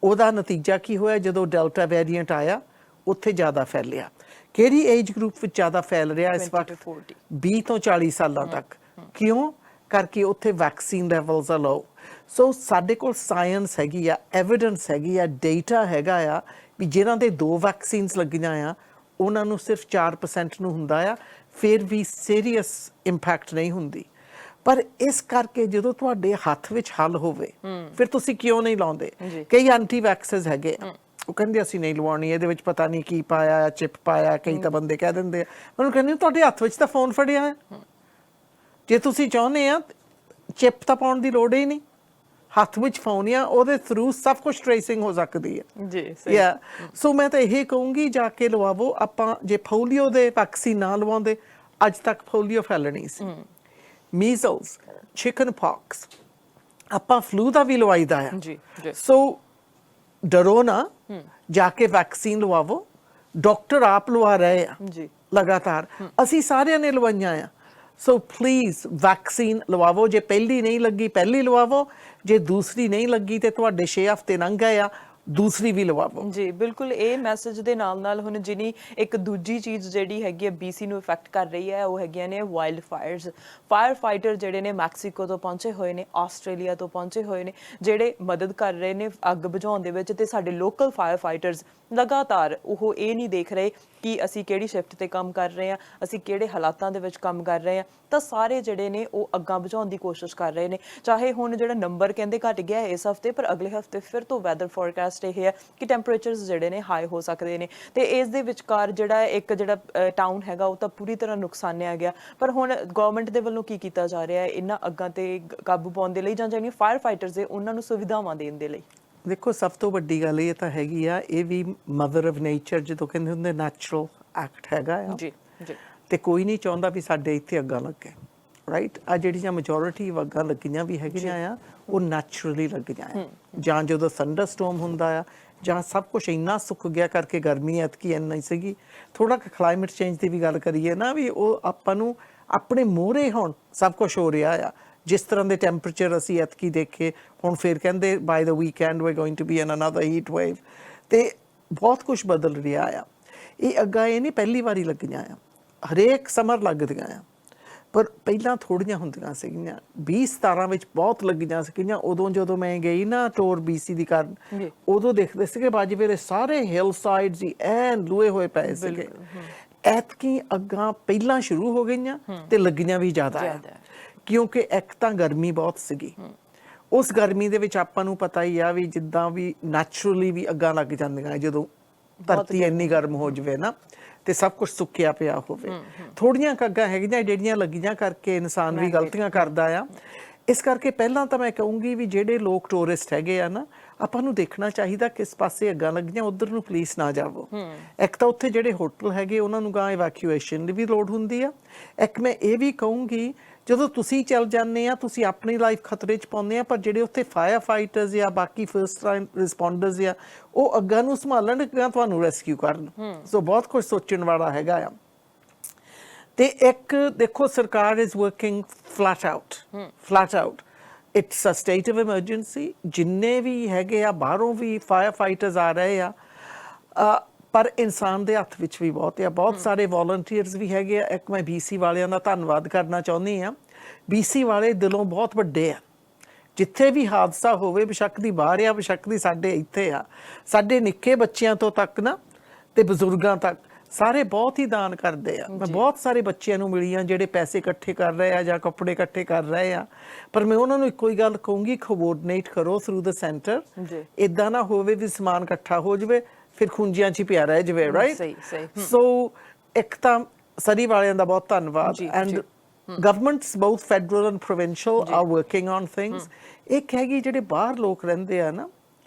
B: ਉਹਦਾ ਨਤੀਜਾ ਕੀ ਹੋਇਆ? ਜਦੋਂ ਡੈਲਟਾ ਵੇਰੀਐਂਟ ਆਇਆ ਉੱਥੇ ਜ਼ਿਆਦਾ ਫੈਲਿਆ। ਕਿਹੜੀ ਏਜ ਗਰੁੱਪ ਵਿੱਚ ਜ਼ਿਆਦਾ ਫੈਲ ਰਿਹਾ ਇਸ ਵਕਤ? 20 ਤੋਂ 40 ਸਾਲਾਂ ਤੱਕ। ਕਿਉਂ? ਕਰਕੇ ਉੱਥੇ ਵੈਕਸੀਨ ਲੈਵਲਸ ਆ ਲੋ। ਸੋ ਸਾਡੇ ਕੋਲ ਸਾਇੰਸ ਹੈਗੀ ਆ, ਐਵੀਡੈਂਸ ਹੈਗੀ ਆ, ਡੇਟਾ ਹੈਗਾ ਆ ਵੀ ਜਿਨ੍ਹਾਂ ਦੇ 2 ਵੈਕਸੀਨਸ ਲੱਗੀਆਂ ਆ ਉਹਨਾਂ ਨੂੰ ਸਿਰਫ 4% ਨੂੰ ਹੁੰਦਾ ਆ, ਫਿਰ ਵੀ ਸੀਰੀਅਸ ਇੰਪੈਕਟ ਨਹੀਂ ਹੁੰਦੀ। ਪਰ ਇਸ ਕਰਕੇ ਜਦੋਂ ਤੁਹਾਡੇ ਹੱਥ ਵਿੱਚ ਹੱਲ ਹੋਵੇ ਫਿਰ ਤੁਸੀਂ ਕਿਉਂ ਨਹੀਂ ਲਾਉਂਦੇ? ਕਈ ਐਂਟੀ ਵੈਕਸਰਸ ਹੈਗੇ ਆ, ਉਹ ਕਹਿੰਦੇ ਅਸੀਂ ਨਹੀਂ ਲਵਾਉਣੀ, ਇਹਦੇ ਵਿੱਚ ਪਤਾ ਨਹੀਂ ਕੀ ਪਾਇਆ, ਚਿਪ ਪਾਇਆ। ਕਈ ਤਾਂ ਬੰਦੇ ਕਹਿ ਦਿੰਦੇ ਆ। ਮੈਨੂੰ ਕਹਿੰਦੇ ਤੁਹਾਡੇ ਹੱਥ ਵਿੱਚ ਤਾਂ ਫੋਨ ਫੜਿਆ ਹੈ, ਜੇ ਤੁਸੀਂ ਚਾਹੁੰਦੇ ਆ ਚਿਪ ਤਾਂ ਪਾਉਣ ਦੀ ਲੋੜ ਹੀ ਨਹੀਂ। ਹੱਥ ਵਿੱਚ ਫੋਨ ਆ, ਉਹਦੇ ਥਰੂ ਸਭ ਕੁਝ ਟ੍ਰੇਸਿੰਗ ਹੋ ਸਕਦੀ ਹੈ
A: ਜੀ। ਸਹੀ।
B: ਸੋ ਮੈਂ ਤਾਂ ਇਹ ਕਹੂੰਗੀ ਜਾ ਕੇ ਲਵਾਵੋ। ਆਪਾਂ ਜੇ ਪੋਲੀਓ ਦੇ ਵੈਕਸੀਨ ਨਾ ਲਵਾਉਂਦੇ ਅੱਜ ਤੱਕ ਪੋਲੀਓ ਫੈਲਣੀ ਸੀ। ਮੀਜ਼ਲਸ, ਚਿਕਨ ਪੌਕਸ, ਆਪਾਂ ਫਲੂ ਦਾ ਵੀ ਲਵਾਈਦਾ ਆ। ਸੋ ਡਰੋ ਨਾ, ਜਾ ਕੇ ਵੈਕਸੀਨ ਲਵਾਵੋ। ਡਾਕਟਰ ਆਪ ਲਵਾ ਰਹੇ ਆ ਲਗਾਤਾਰ, ਅਸੀਂ ਸਾਰਿਆਂ ਨੇ ਲਵਾਈਆਂ ਆ। ਸੋ ਪਲੀਜ਼ ਵੈਕਸੀਨ ਲਵਾਵੋ। ਜੇ ਪਹਿਲੀ ਨਹੀਂ ਲੱਗੀ ਪਹਿਲੀ ਲਵਾਵੋ, ਜੇ ਦੂਸਰੀ ਨਹੀਂ ਲੱਗੀ ਤੇ ਤੁਹਾਡੇ 6 ਹਫ਼ਤੇ ਲੰਘ ਗਏ ਆ ਦੂਸਰੀ ਵੀ ਲਵਾਵੋ।
A: ਜੀ ਬਿਲਕੁਲ। ਇਹ ਮੈਸੇਜ ਦੇ ਨਾਲ ਹੁਣ ਜਿਹਨੀ ਇੱਕ ਦੂਜੀ ਚੀਜ਼ ਜਿਹੜੀ ਹੈਗੀ ਹੈ BC ਨੂੰ ਇਫੈਕਟ ਕਰ ਰਹੀ ਹੈ ਉਹ ਹੈਗੀਆਂ ਨੇ ਵਾਈਲਡ ਫਾਇਰਸ। ਫਾਇਰ ਫਾਈਟਰ ਜਿਹੜੇ ਨੇ ਮੈਕਸੀਕੋ ਤੋਂ ਪਹੁੰਚੇ ਹੋਏ ਨੇ, ਆਸਟ੍ਰੇਲੀਆ ਤੋਂ ਪਹੁੰਚੇ ਹੋਏ ਨੇ, ਜਿਹੜੇ ਮਦਦ ਕਰ ਰਹੇ ਨੇ ਅੱਗ ਬੁਝਾਉਣ ਦੇ ਵਿੱਚ। ਤੇ ਸਾਡੇ ਲੋਕਲ ਫਾਇਰ ਫਾਈਟਰਸ ਲਗਾਤਾਰ ਉਹ ਇਹ ਨਹੀਂ ਦੇਖ ਰਹੇ ਕਿ ਅਸੀਂ ਕਿਹੜੀ ਸ਼ਿਫਟ ਤੇ ਕੰਮ ਕਰ ਰਹੇ ਹਾਂ, ਅਸੀਂ ਕਿਹੜੇ ਹਾਲਾਤਾਂ ਦੇ ਵਿੱਚ ਕੰਮ ਕਰ ਰਹੇ ਹਾਂ, ਤਾਂ ਸਾਰੇ ਜਿਹੜੇ ਨੇ ਉਹ ਅੱਗਾਂ ਬੁਝਾਉਣ ਦੀ ਕੋਸ਼ਿਸ਼ ਕਰ ਰਹੇ ਨੇ। ਚਾਹੇ ਹੁਣ ਜਿਹੜਾ ਨੰਬਰ ਕਹਿੰਦੇ ਘਟ ਗਿਆ ਇਸ ਹਫਤੇ, ਪਰ ਅਗਲੇ ਹਫਤੇ ਫਿਰ ਤੋਂ ਵੈਦਰ ਫੋਰਕਾਸਟ ਇਹ ਹੈ ਕਿ ਟੈਂਪਰੇਚਰਸ ਜਿਹੜੇ ਨੇ ਹਾਈ ਹੋ ਸਕਦੇ ਨੇ, ਤੇ ਇਸ ਦੇ ਵਿਚਕਾਰ ਜਿਹੜਾ ਇੱਕ ਜਿਹੜਾ ਟਾਊਨ ਹੈਗਾ ਉਹ ਤਾਂ ਪੂਰੀ ਤਰ੍ਹਾਂ ਨੁਕਸਾਨਿਆ ਗਿਆ। ਪਰ ਹੁਣ ਗਵਰਨਮੈਂਟ ਦੇ ਵੱਲੋਂ ਕੀ ਕੀਤਾ ਜਾ ਰਿਹਾ ਹੈ ਇਹਨਾਂ ਅੱਗਾਂ ਤੇ ਕਾਬੂ ਪਾਉਣ ਦੇ ਲਈ, ਜਾਂ ਜਿਹੜੀਆਂ ਫਾਇਰ ਫਾਈਟਰਸ ਦੇ ਉਹਨਾਂ ਨੂੰ ਸੁਵਿਧਾਵਾਂ ਦੇਣ ਦੇ ਲਈ?
B: ਦੇਖੋ, ਸਭ ਤੋਂ ਵੱਡੀ ਗੱਲ ਇਹ ਤਾਂ ਹੈਗੀ ਆ, ਇਹ ਵੀ ਮਦਰ ਆਫ ਨੇਚਰ ਜਦੋਂ ਕਹਿੰਦੇ ਹੁੰਦੇ ਨੈਚੁਰਲ ਐਕਟ ਹੈਗਾ ਆ
A: ਜੀ ਜੀ।
B: ਤੇ ਕੋਈ ਨਹੀਂ ਚਾਹੁੰਦਾ ਵੀ ਸਾਡੇ ਇੱਥੇ ਅੱਗਾਂ ਲੱਗੇ, ਰਾਈਟ। ਆ ਜਿਹੜੀਆਂ ਮੈਜੋਰਿਟੀ ਅੱਗਾਂ ਲੱਗੀਆਂ ਵੀ ਹੈਗੀਆਂ ਆ ਉਹ ਨੈਚੁਰਲੀ ਲੱਗੀਆਂ ਆ, ਜਾਂ ਜਦੋਂ ਥੰਡਰ ਸਟੋਰਮ ਹੁੰਦਾ ਆ, ਜਾਂ ਸਭ ਕੁਝ ਇੰਨਾ ਸੁੱਕ ਗਿਆ ਕਰਕੇ ਗਰਮੀ ਐਤਕੀ ਇੰਨੀ ਸੀਗੀ। ਥੋੜਾ ਕੁ ਕਲਾਈਮੇਟ ਚੇਂਜ ਦੀ ਵੀ ਗੱਲ ਕਰੀਏ ਨਾ, ਵੀ ਉਹ ਆਪਾਂ ਨੂੰ ਆਪਣੇ ਮੂਹਰੇ ਹੁਣ ਸਭ ਕੁਝ ਹੋ ਰਿਹਾ ਆ। ਜਿਸ ਤਰ੍ਹਾਂ ਦੇ ਟੈਂਪਰੇਚਰ ਅਸੀਂ ਐਤਕੀ ਦੇਖੇ, ਹੁਣ ਫਿਰ ਕਹਿੰਦੇ by the weekend we going to be in another heat wave, ਤੇ ਬਹੁਤ ਕੁਝ ਬਦਲ ਰਿਹਾ ਆ। ਇਹ ਅੱਗਾਂ ਇਹ ਨਹੀਂ ਪਹਿਲੀ ਵਾਰੀ ਲੱਗੀਆਂ ਆ, ਹਰੇਕ ਸਮਰ ਲੱਗਦੀਆਂ ਆ, ਪਰ ਪਹਿਲਾਂ ਥੋੜੀਆਂ ਹੁੰਦੀਆਂ ਸੀਗੀਆਂ। 2017 ਵਿੱਚ ਬਹੁਤ ਲੱਗੀਆਂ ਸੀਗੀਆਂ। ਉਦੋਂ ਜਦੋਂ ਮੈਂ ਗਈ ਨਾ ਟੂਰ BC ਦੀ ਕਰਨ, ਉਦੋਂ ਦੇਖਦੇ ਸੀਗੇ ਬਾਜਵੇਰੇ ਸਾਰੇ ਹਿਲ ਸਾਈਡਸ ਹੀ ਐਨ ਲੂਏ ਹੋਏ ਪਏ ਸੀਗੇ। ਐਤਕੀ ਅੱਗਾਂ ਪਹਿਲਾਂ ਸ਼ੁਰੂ ਹੋ ਗਈਆਂ ਤੇ ਲੱਗੀਆਂ ਵੀ ਜ਼ਿਆਦਾ ਆ, ਕਿਉਂਕਿ ਇੱਕ ਤਾਂ ਗਰਮੀ ਬਹੁਤ ਸੀਗੀ। ਉਸ ਗਰਮੀ ਦੇ ਵਿੱਚ ਆਪਾਂ ਨੂੰ ਪਤਾ ਹੀ ਆ ਵੀ ਜਿੱਦਾਂ ਵੀ ਨੈਚੁਰਲੀ ਵੀ ਅੱਗਾਂ ਲੱਗ ਜਾਂਦੀਆਂ ਜਦੋਂ ਧਰਤੀ ਇੰਨੀ ਗਰਮ ਹੋ ਜਾਵੇ ਨਾ, ਤੇ ਸਭ ਕੁਝ ਸੁੱਕਿਆ ਪਿਆ ਹੋਵੇ। ਥੋੜੀਆਂ ਅੱਗਾਂ ਹੈਗੀਆਂ ਜਿਹੜੀਆਂ ਲੱਗੀਆਂ ਕਰਕੇ ਇਨਸਾਨ ਵੀ ਗਲਤੀਆਂ ਕਰਦਾ ਆ। ਇਸ ਕਰਕੇ ਪਹਿਲਾਂ ਤਾਂ ਮੈਂ ਕਹੂੰਗੀ ਵੀ ਜਿਹੜੇ ਲੋਕ ਟੂਰਿਸਟ ਹੈਗੇ ਆ ਨਾ, ਆਪਾਂ ਨੂੰ ਦੇਖਣਾ ਚਾਹੀਦਾ ਕਿਸ ਪਾਸੇ ਅੱਗਾਂ ਲੱਗੀਆਂ, ਉਧਰ ਨੂੰ ਪਲੀਜ਼ ਨਾ ਜਾਵੋ। ਇੱਕ ਤਾਂ ਉੱਥੇ ਜਿਹੜੇ ਹੋਟਲ ਹੈਗੇ ਉਹਨਾਂ ਨੂੰ ਗਾਂ ਇਵੈਕੂਏਸ਼ਨ ਦੀ ਵੀ ਲੋੜ ਹੁੰਦੀ ਆ। ਇੱਕ ਮੈਂ ਇਹ ਵੀ ਕਹੂੰਗੀ, ਜਦੋਂ ਤੁਸੀਂ ਚੱਲ ਜਾਂਦੇ ਆ ਤੁਸੀਂ ਆਪਣੀ ਲਾਈਫ ਖਤਰੇ 'ਚ ਪਾਉਂਦੇ ਆ, ਪਰ ਜਿਹੜੇ ਉੱਥੇ ਫਾਇਰ ਫਾਈਟਰਸ ਜਾਂ ਬਾਕੀ ਫਰਸਟ ਲਾਈਨ ਰਿਸਪੌਂਡਰਸ ਆ, ਉਹ ਅੱਗਾਂ ਨੂੰ ਸੰਭਾਲਣ, ਅੱਗਾਂ ਤੁਹਾਨੂੰ ਰੈਸਕਿਊ ਕਰਨ। ਸੋ ਬਹੁਤ ਕੁਝ ਸੋਚਣ ਵਾਲਾ ਹੈਗਾ ਆ। ਤੇ ਇੱਕ ਦੇਖੋ, ਸਰਕਾਰ is working flat out. It's a state of emergency. ਜਿੰਨੇ ਵੀ ਹੈਗੇ ਆ ਬਾਹਰੋਂ ਵੀ ਫਾਇਰ ਫਾਈਟਰਸ ਆ ਰਹੇ ਆ, ਪਰ ਇਨਸਾਨ ਦੇ ਹੱਥ ਵਿੱਚ ਵੀ ਬਹੁਤ ਆ। ਬਹੁਤ ਸਾਰੇ ਵੋਲੰਟੀਅਰਸ ਵੀ ਹੈਗੇ ਆ। ਇੱਕ ਮੈਂ BC ਵਾਲਿਆਂ ਦਾ ਧੰਨਵਾਦ ਕਰਨਾ ਚਾਹੁੰਦੀ ਆ। BC ਵਾਲੇ ਦਿਲੋਂ ਬਹੁਤ ਵੱਡੇ ਆ। ਜਿੱਥੇ ਵੀ ਹਾਦਸਾ ਹੋਵੇ, ਬੇਸ਼ੱਕ ਦੀ ਬਾਹਰ ਆ, ਬੇਸ਼ੱਕ ਦੀ ਸਾਡੇ ਇੱਥੇ ਆ, ਸਾਡੇ ਨਿੱਕੇ ਬੱਚਿਆਂ ਤੋਂ ਤੱਕ ਨਾ ਤੇ ਬਜ਼ੁਰਗਾਂ ਤੱਕ ਸਾਰੇ ਬਹੁਤ ਹੀ ਦਾਨ ਕਰਦੇ ਆ। ਮੈਂ ਬਹੁਤ ਸਾਰੇ ਬੱਚਿਆਂ ਨੂੰ ਮਿਲੀ ਆ ਜਿਹੜੇ ਪੈਸੇ ਇਕੱਠੇ ਕਰ ਰਹੇ ਆ ਜਾਂ ਕੱਪੜੇ ਇਕੱਠੇ ਕਰ ਰਹੇ ਆ, ਪਰ ਮੈਂ ਉਹਨਾਂ ਨੂੰ ਇੱਕੋ ਹੀ ਗੱਲ ਕਹੂੰਗੀ, ਕੋਆਰਡੀਨੇਟ ਕਰੋ ਥਰੂ ਦ ਸੈਂਟਰ। ਇਦਾਂ ਨਾ ਹੋਵੇ ਵੀ ਸਮਾਨ ਇਕੱਠਾ ਹੋ ਜਾਵੇ ਫਿਰ ਖੁੰਝੀਆਂ 'ਚ ਹੀ ਪਿਆ ਰਹਿ ਜਾਵੇ, ਰਾਈਟ। ਸੋ ਇੱਕ ਤਾਂ ਸਰੀ ਵਾਲਿਆਂ ਦਾ ਬਹੁਤ ਧੰਨਵਾਦ। And governments both federal and provincial are working on things. ਇੱਕ ਹੈਗੀ ਜਿਹੜੇ ਬਾਹਰ ਲੋਕ ਰਹਿੰਦੇ ਆ ਨਾ,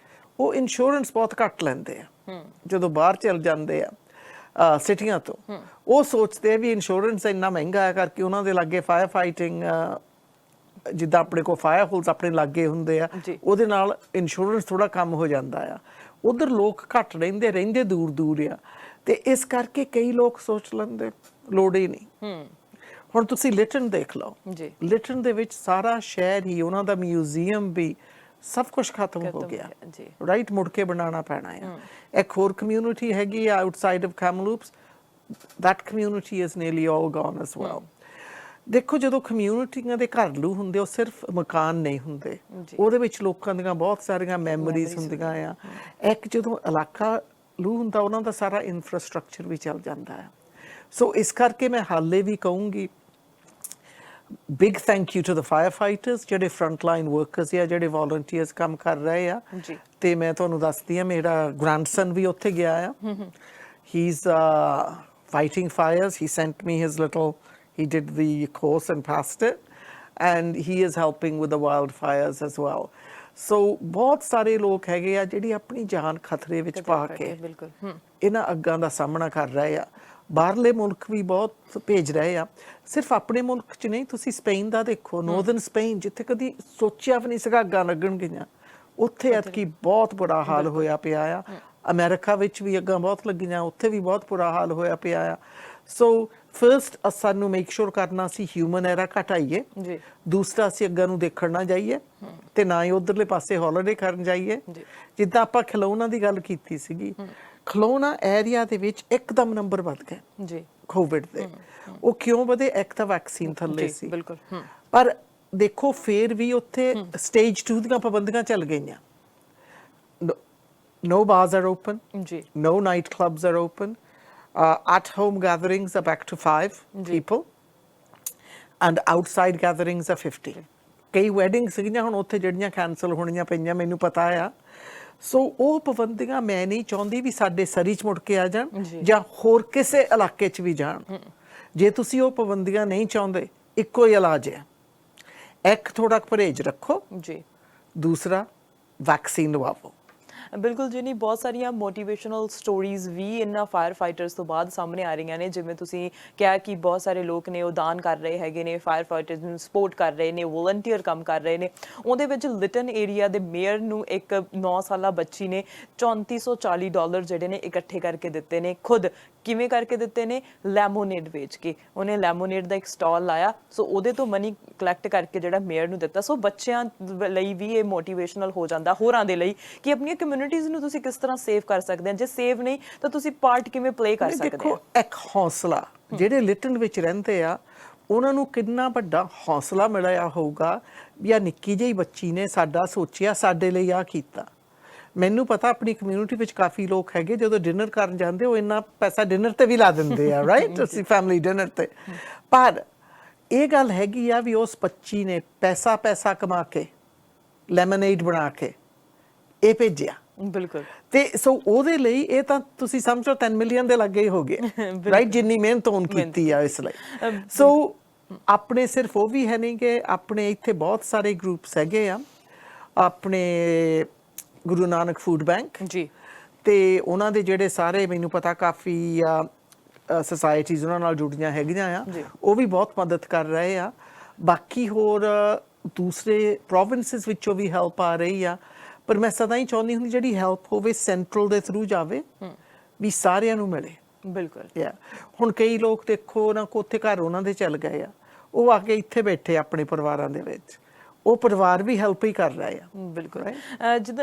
B: ਉਹ ਇੰਸ਼ੋਰੈਂਸ ਬਹੁਤ ਘੱਟ ਲੈਂਦੇ ਆ ਜਦੋਂ ਬਾਹਰ ਚਲ ਜਾਂਦੇ ਆ ਸਿਟੀਆਂ ਤੋਂ। ਉਹ ਸੋਚਦੇ ਆ ਵੀ ਇੰਸ਼ੋਰੈਂਸ ਇੰਨਾ ਮਹਿੰਗਾ ਹੈ ਕਰਕੇ ਉਹਨਾਂ ਦੇ ਲਾਗੇ ਫਾਇਰ ਫਾਈਟਿੰਗ, ਜਿੱਦਾਂ ਆਪਣੇ ਕੋਲ ਫਾਇਰ ਹੋਲਸ ਆਪਣੇ ਲਾਗੇ ਹੁੰਦੇ ਆ, ਉਹਦੇ ਨਾਲ ਇੰਸ਼ੋਰੈਂਸ ਥੋੜਾ ਕੰਮ ਹੋ ਜਾਂਦਾ ਆ। ਉਧਰ ਲੋਕ ਘੱਟ ਰਹਿੰਦੇ ਦੂਰ ਦੂਰ ਆ, ਤੇ ਇਸ ਕਰਕੇ ਕਈ ਲੋਕ ਸੋਚ ਲੈਂਦੇ ਲੋੜ ਹੀ ਨਹੀਂ। ਹੁਣ ਤੁਸੀਂ ਲਿਟਨ ਦੇਖ ਲਓ, ਲਿਟਨ ਦੇ ਵਿੱਚ ਸਾਰਾ ਸ਼ਹਿਰ ਹੀ, ਉਹਨਾਂ ਦਾ ਮਿਊਜ਼ੀਅਮ ਵੀ, ਸਭ ਕੁਝ ਖਤਮ ਹੋ ਗਿਆ, ਰਾਈਟ। ਮੁੜ ਕੇ ਬਣਾਉਣਾ ਪੈਣਾ ਆ। ਇੱਕ ਹੋਰ ਕਮਿਊਨਿਟੀ ਹੈਗੀ ਆ outside of Kamloops, that community is nearly all gone as well. ਦੇਖੋ, ਜਦੋਂ ਕਮਿਊਨਿਟੀਆਂ ਦੇ ਘਰ ਲੂ ਹੁੰਦੇ, ਉਹ ਸਿਰਫ ਮਕਾਨ ਨਹੀਂ ਹੁੰਦੇ, ਉਹਦੇ ਵਿੱਚ ਲੋਕਾਂ ਦੀਆਂ ਬਹੁਤ ਸਾਰੀਆਂ ਮੈਮਰੀਜ਼ ਹੁੰਦੀਆਂ ਆ। ਇੱਕ ਜਦੋਂ ਇਲਾਕਾ ਲੂ ਹੁੰਦਾ, ਉਹਨਾਂ ਦਾ ਸਾਰਾ ਇਨਫਰਾਸਟ੍ਰਕਚਰ ਵੀ ਚੱਲ ਜਾਂਦਾ ਆ। ਸੋ ਇਸ ਕਰਕੇ ਮੈਂ ਹਾਲੇ ਵੀ ਕਹੂੰਗੀ, big thank you to the fire fighters, ਜਿਹੜੇ ਫਰੰਟ ਲਾਈਨ ਵਰਕਰਸ ਜਾਂ ਜਿਹੜੇ ਵੋਲੰਟੀਅਰਸ ਕੰਮ ਕਰ ਰਹੇ ਆ। ਤੇ ਮੈਂ ਤੁਹਾਨੂੰ ਦੱਸਦੀ ਆ, ਮੇਰਾ ਗ੍ਰੈਂਡਸਨ ਵੀ ਉੱਥੇ ਗਿਆ ਆ। He's fighting fires. He sent me his little, he did the course and passed it, and he is helping with the wildfires as well. So ਬਹੁਤ ਸਾਰੇ ਲੋਕ ਹੈਗੇ ਆ ਜਿਹੜੀ ਆਪਣੀ ਜਾਨ ਖਤਰੇ ਵਿੱਚ ਪਾ ਕੇ ਇਹਨਾਂ ਅੱਗਾਂ ਦਾ ਸਾਹਮਣਾ ਕਰ ਰਹੇ ਆ। ਬਾਹਰਲੇ ਮੁਲਕ ਵੀ ਬਹੁਤ ਭੇਜ ਰਹੇ ਆ, ਸਿਰਫ ਆਪਣੇ ਮੁਲਕ 'ਚ ਨਹੀਂ। ਤੁਸੀਂ ਸਪੇਨ ਦਾ ਦੇਖੋ, ਨੌਰਦਰਨ ਸਪੇਨ, ਜਿੱਥੇ ਕਦੀ ਸੋਚਿਆ ਵੀ ਨਹੀਂ ਸੀਗਾ ਅੱਗਾਂ ਲੱਗਣਗੀਆਂ, ਉੱਥੇ ਐਤਕੀ ਬਹੁਤ ਬੁਰਾ ਹਾਲ ਹੋਇਆ ਪਿਆ ਆ। ਅਮਰੀਕਾ ਵਿੱਚ ਵੀ ਅੱਗਾਂ ਬਹੁਤ ਲੱਗੀਆਂ, ਉੱਥੇ ਵੀ ਬਹੁਤ ਬੁਰਾ ਹਾਲ ਹੋਇਆ ਪਿਆ ਆ। ਸੋ ਫਰਸਟ ਸਾਨੂੰ ਮੇਕ ਸ਼ੋਰ ਕਰਨਾ ਸੀ ਹਿਊਮਨ ਐਰਾ ਘਟਾਈਏ। ਦੂਸਰਾ, ਅਸੀਂ ਅੱਗਾਂ ਨੂੰ ਦੇਖਣ ਨਾ ਜਾਈਏ ਤੇ ਨਾ ਹੀ ਉਧਰਲੇ ਪਾਸੇ ਹੌਲੀਡੇ ਕਰਨ ਜਾਈਏ। ਜਿੱਦਾਂ ਆਪਾਂ ਖਿਲੌਣਾ ਦੀ ਗੱਲ ਕੀਤੀ ਸੀਗੀ, ਖਿਲੌਣਾ ਏਰੀਆ ਦੇ ਵਿੱਚ ਇੱਕਦਮ ਨੰਬਰ ਵੱਧ ਗਏ ਕੋਵਿਡ ਦੇ। ਉਹ ਕਿਉਂ ਵਧੇ? ਇੱਕ ਤਾਂ ਵੈਕਸੀਨ ਥੱਲੇ ਸੀ, ਪਰ ਦੇਖੋ ਫੇਰ ਵੀ ਉੱਥੇ ਸਟੇਜ 2 ਦੀਆਂ ਪਾਬੰਦੀਆਂ ਚੱਲ ਗਈਆਂ। no bars are open,
A: ਜੀ
B: no nightclubs are open, at home gatherings are back to 5 people, and outside gatherings are 50. ਕਈ ਵੈਡਿੰਗ ਸੀਗੀਆਂ ਹੁਣ ਉੱਥੇ ਜਿਹੜੀਆਂ ਕੈਂਸਲ ਹੋਣੀਆਂ ਪਈਆਂ ਮੈਨੂੰ ਪਤਾ ਆ। ਸੋ ਉਹ ਪਾਬੰਦੀਆਂ ਮੈਂ ਨਹੀਂ ਚਾਹੁੰਦੀ ਵੀ ਸਾਡੇ ਸਰੀ 'ਚ ਮੁੜ ਕੇ ਆ ਜਾਣ ਜਾਂ ਹੋਰ ਕਿਸੇ ਇਲਾਕੇ 'ਚ ਵੀ ਜਾਣ। ਜੇ ਤੁਸੀਂ ਉਹ ਪਾਬੰਦੀਆਂ ਨਹੀਂ ਚਾਹੁੰਦੇ, ਇੱਕੋ ਹੀ ਇਲਾਜ ਹੈ, ਇੱਕ ਥੋੜਾ ਪਰਹੇਜ਼ ਰੱਖੋ
A: ਜੀ,
B: ਦੂਸਰਾ ਵੈਕਸੀਨ ਲਵਾਵੋ।
A: ਬਿਲਕੁਲ ਜੀ। ਨਹੀਂ, ਬਹੁਤ ਸਾਰੀਆਂ ਮੋਟੀਵੇਸ਼ਨਲ ਸਟੋਰੀਜ਼ ਵੀ ਇਹਨਾਂ ਫਾਇਰ ਫਾਈਟਰਸ ਤੋਂ ਬਾਅਦ ਸਾਹਮਣੇ ਆ ਰਹੀਆਂ ਨੇ। ਜਿਵੇਂ ਤੁਸੀਂ ਕਿਹਾ ਕਿ ਬਹੁਤ ਸਾਰੇ ਲੋਕ ਨੇ ਉਹ ਦਾਨ ਕਰ ਰਹੇ ਹੈਗੇ ਨੇ, ਫਾਇਰ ਫਾਈਟਰਸ ਨੂੰ ਸਪੋਰਟ ਕਰ ਰਹੇ ਨੇ, ਵੋਲੰਟੀਅਰ ਕੰਮ ਕਰ ਰਹੇ ਨੇ। ਉਹਦੇ ਵਿੱਚ ਲਿਟਨ ਏਰੀਆ ਦੇ ਮੇਅਰ ਨੂੰ ਇੱਕ 9 ਸਾਲਾ ਬੱਚੀ ਨੇ $3440 ਜਿਹੜੇ ਨੇ ਇਕੱਠੇ ਕਰਕੇ ਦਿੱਤੇ ਨੇ। ਖੁਦ ਕਿਵੇਂ ਕਰਕੇ ਦਿੱਤੇ ਨੇ? ਲੈਮੋਨੇਡ ਵੇਚ ਕੇ। ਉਹਨੇ ਲੈਮੋਨੇਡ ਦਾ ਇੱਕ ਸਟਾਲ ਲਾਇਆ, ਸੋ ਉਹਦੇ ਤੋਂ ਮਨੀ ਕਲੈਕਟ ਕਰਕੇ ਜਿਹੜਾ ਮੇਅਰ ਨੂੰ ਦਿੱਤਾ। ਸੋ ਬੱਚਿਆਂ ਲਈ ਵੀ ਇਹ ਮੋਟੀਵੇਸ਼ਨਲ ਹੋ ਜਾਂਦਾ, ਹੋਰਾਂ ਦੇ ਲਈ, ਕਿ ਆਪਣੀਆਂ ਕਮਿਊਨਿਟੀਜ਼ ਨੂੰ ਤੁਸੀਂ ਕਿਸ ਤਰ੍ਹਾਂ ਸੇਵ ਕਰ ਸਕਦੇ ਹੋ। ਜੇ ਸੇਵ ਨਹੀਂ ਤਾਂ ਤੁਸੀਂ ਪਾਰਟ ਕਿਵੇਂ ਪਲੇ ਕਰ ਸਕਦੇ ਹੋ।
B: ਦੇਖੋ, ਇੱਕ ਹੌਸਲਾ, ਜਿਹੜੇ ਲਿਟਨ ਵਿੱਚ ਰਹਿੰਦੇ ਆ ਉਹਨਾਂ ਨੂੰ ਕਿੰਨਾ ਵੱਡਾ ਹੌਸਲਾ ਮਿਲਿਆ ਹੋਊਗਾ ਵੀ ਆਹ ਨਿੱਕੀ ਜਿਹੀ ਬੱਚੀ ਨੇ ਸਾਡਾ ਸੋਚਿਆ, ਸਾਡੇ ਲਈ ਆਹ ਕੀਤਾ। ਮੈਨੂੰ ਪਤਾ ਆਪਣੀ ਕਮਿਊਨਿਟੀ ਵਿੱਚ ਕਾਫੀ ਲੋਕ ਹੈਗੇ ਜਦੋਂ ਡਿਨਰ ਕਰਨ ਜਾਂਦੇ ਉਹ ਇੰਨਾ ਪੈਸਾ ਡਿਨਰ ਤੇ ਵੀ ਲਾ ਦਿੰਦੇ ਆ, ਰਾਈਟ, ਅਸੀਂ ਫੈਮਿਲੀ ਡਿਨਰ ਤੇ। ਪਰ ਇਹ ਗੱਲ ਹੈਗੀ ਆ ਵੀ ਉਸ ਬੱਚੀ ਨੇ ਪੈਸਾ ਕਮਾ ਕੇ ਲੈਮੋਨੇਡ ਬਣਾ ਕੇ ਇਹ ਭੇਜਿਆ।
A: ਬਿਲਕੁਲ।
B: ਤੇ ਸੋ ਉਹਦੇ ਲਈ ਇਹ ਤਾਂ ਤੁਸੀਂ ਸਮਝੋ 10 ਮਿਲੀਅਨ ਦੇ ਲੱਗੇ ਹੀ ਹੋ ਗਏ, ਰਾਈਟ, ਜਿੰਨੀ ਮਿਹਨਤ ਉਹਨ ਕੀਤੀ ਆ ਇਸ ਲਈ। ਸੋ ਆਪਣੇ ਸਿਰਫ ਉਹ ਵੀ ਹੈ ਨਹੀਂ ਕਿ ਆਪਣੇ ਇੱਥੇ ਬਹੁਤ ਸਾਰੇ ਗਰੁੱਪਸ ਹੈਗੇ ਆ, ਆਪਣੇ ਗੁਰੂ ਨਾਨਕ ਫੂਡ ਬੈਂਕ
A: ਜੀ,
B: ਤੇ ਉਹਨਾਂ ਦੇ ਜਿਹੜੇ ਸਾਰੇ ਮੈਨੂੰ ਪਤਾ ਕਾਫੀ ਸੁਸਾਇਟੀਜ਼ ਉਹਨਾਂ ਨਾਲ ਜੁੜੀਆਂ ਹੈਗੀਆਂ ਆ, ਉਹ ਵੀ ਬਹੁਤ ਮਦਦ ਕਰ ਰਹੇ ਆ। ਬਾਕੀ ਹੋਰ ਦੂਸਰੇ ਪ੍ਰੋਵਿੰਸਿਸ ਵਿੱਚੋਂ ਵੀ ਹੈਲਪ ਆ ਰਹੀ ਆ। ਪਰ ਮੈਂ ਸਦਾ ਹੀ ਚਾਹੁੰਦੀ ਹੁੰਦੀ ਜਿਹੜੀ ਹੈਲਪ ਹੋਵੇ ਸੈਂਟਰਲ ਦੇ ਥਰੂ ਜਾਵੇ, ਵੀ ਸਾਰਿਆਂ ਨੂੰ ਮਿਲੇ।
A: ਬਿਲਕੁਲ।
B: ਹੁਣ ਕਈ ਲੋਕ ਦੇਖੋ ਨਾ ਉੱਥੇ ਘਰ ਉਹਨਾਂ ਦੇ ਚੱਲ ਗਏ ਆ, ਉਹ ਆ ਕੇ ਇੱਥੇ ਬੈਠੇ ਆਪਣੇ ਪਰਿਵਾਰਾਂ ਦੇ ਵਿੱਚ, ਉਹ ਪਰਿਵਾਰ ਵੀ ਹੈਲਪ ਹੀ ਕਰ ਰਹੇ ਆ।
A: ਬਿਲਕੁਲ।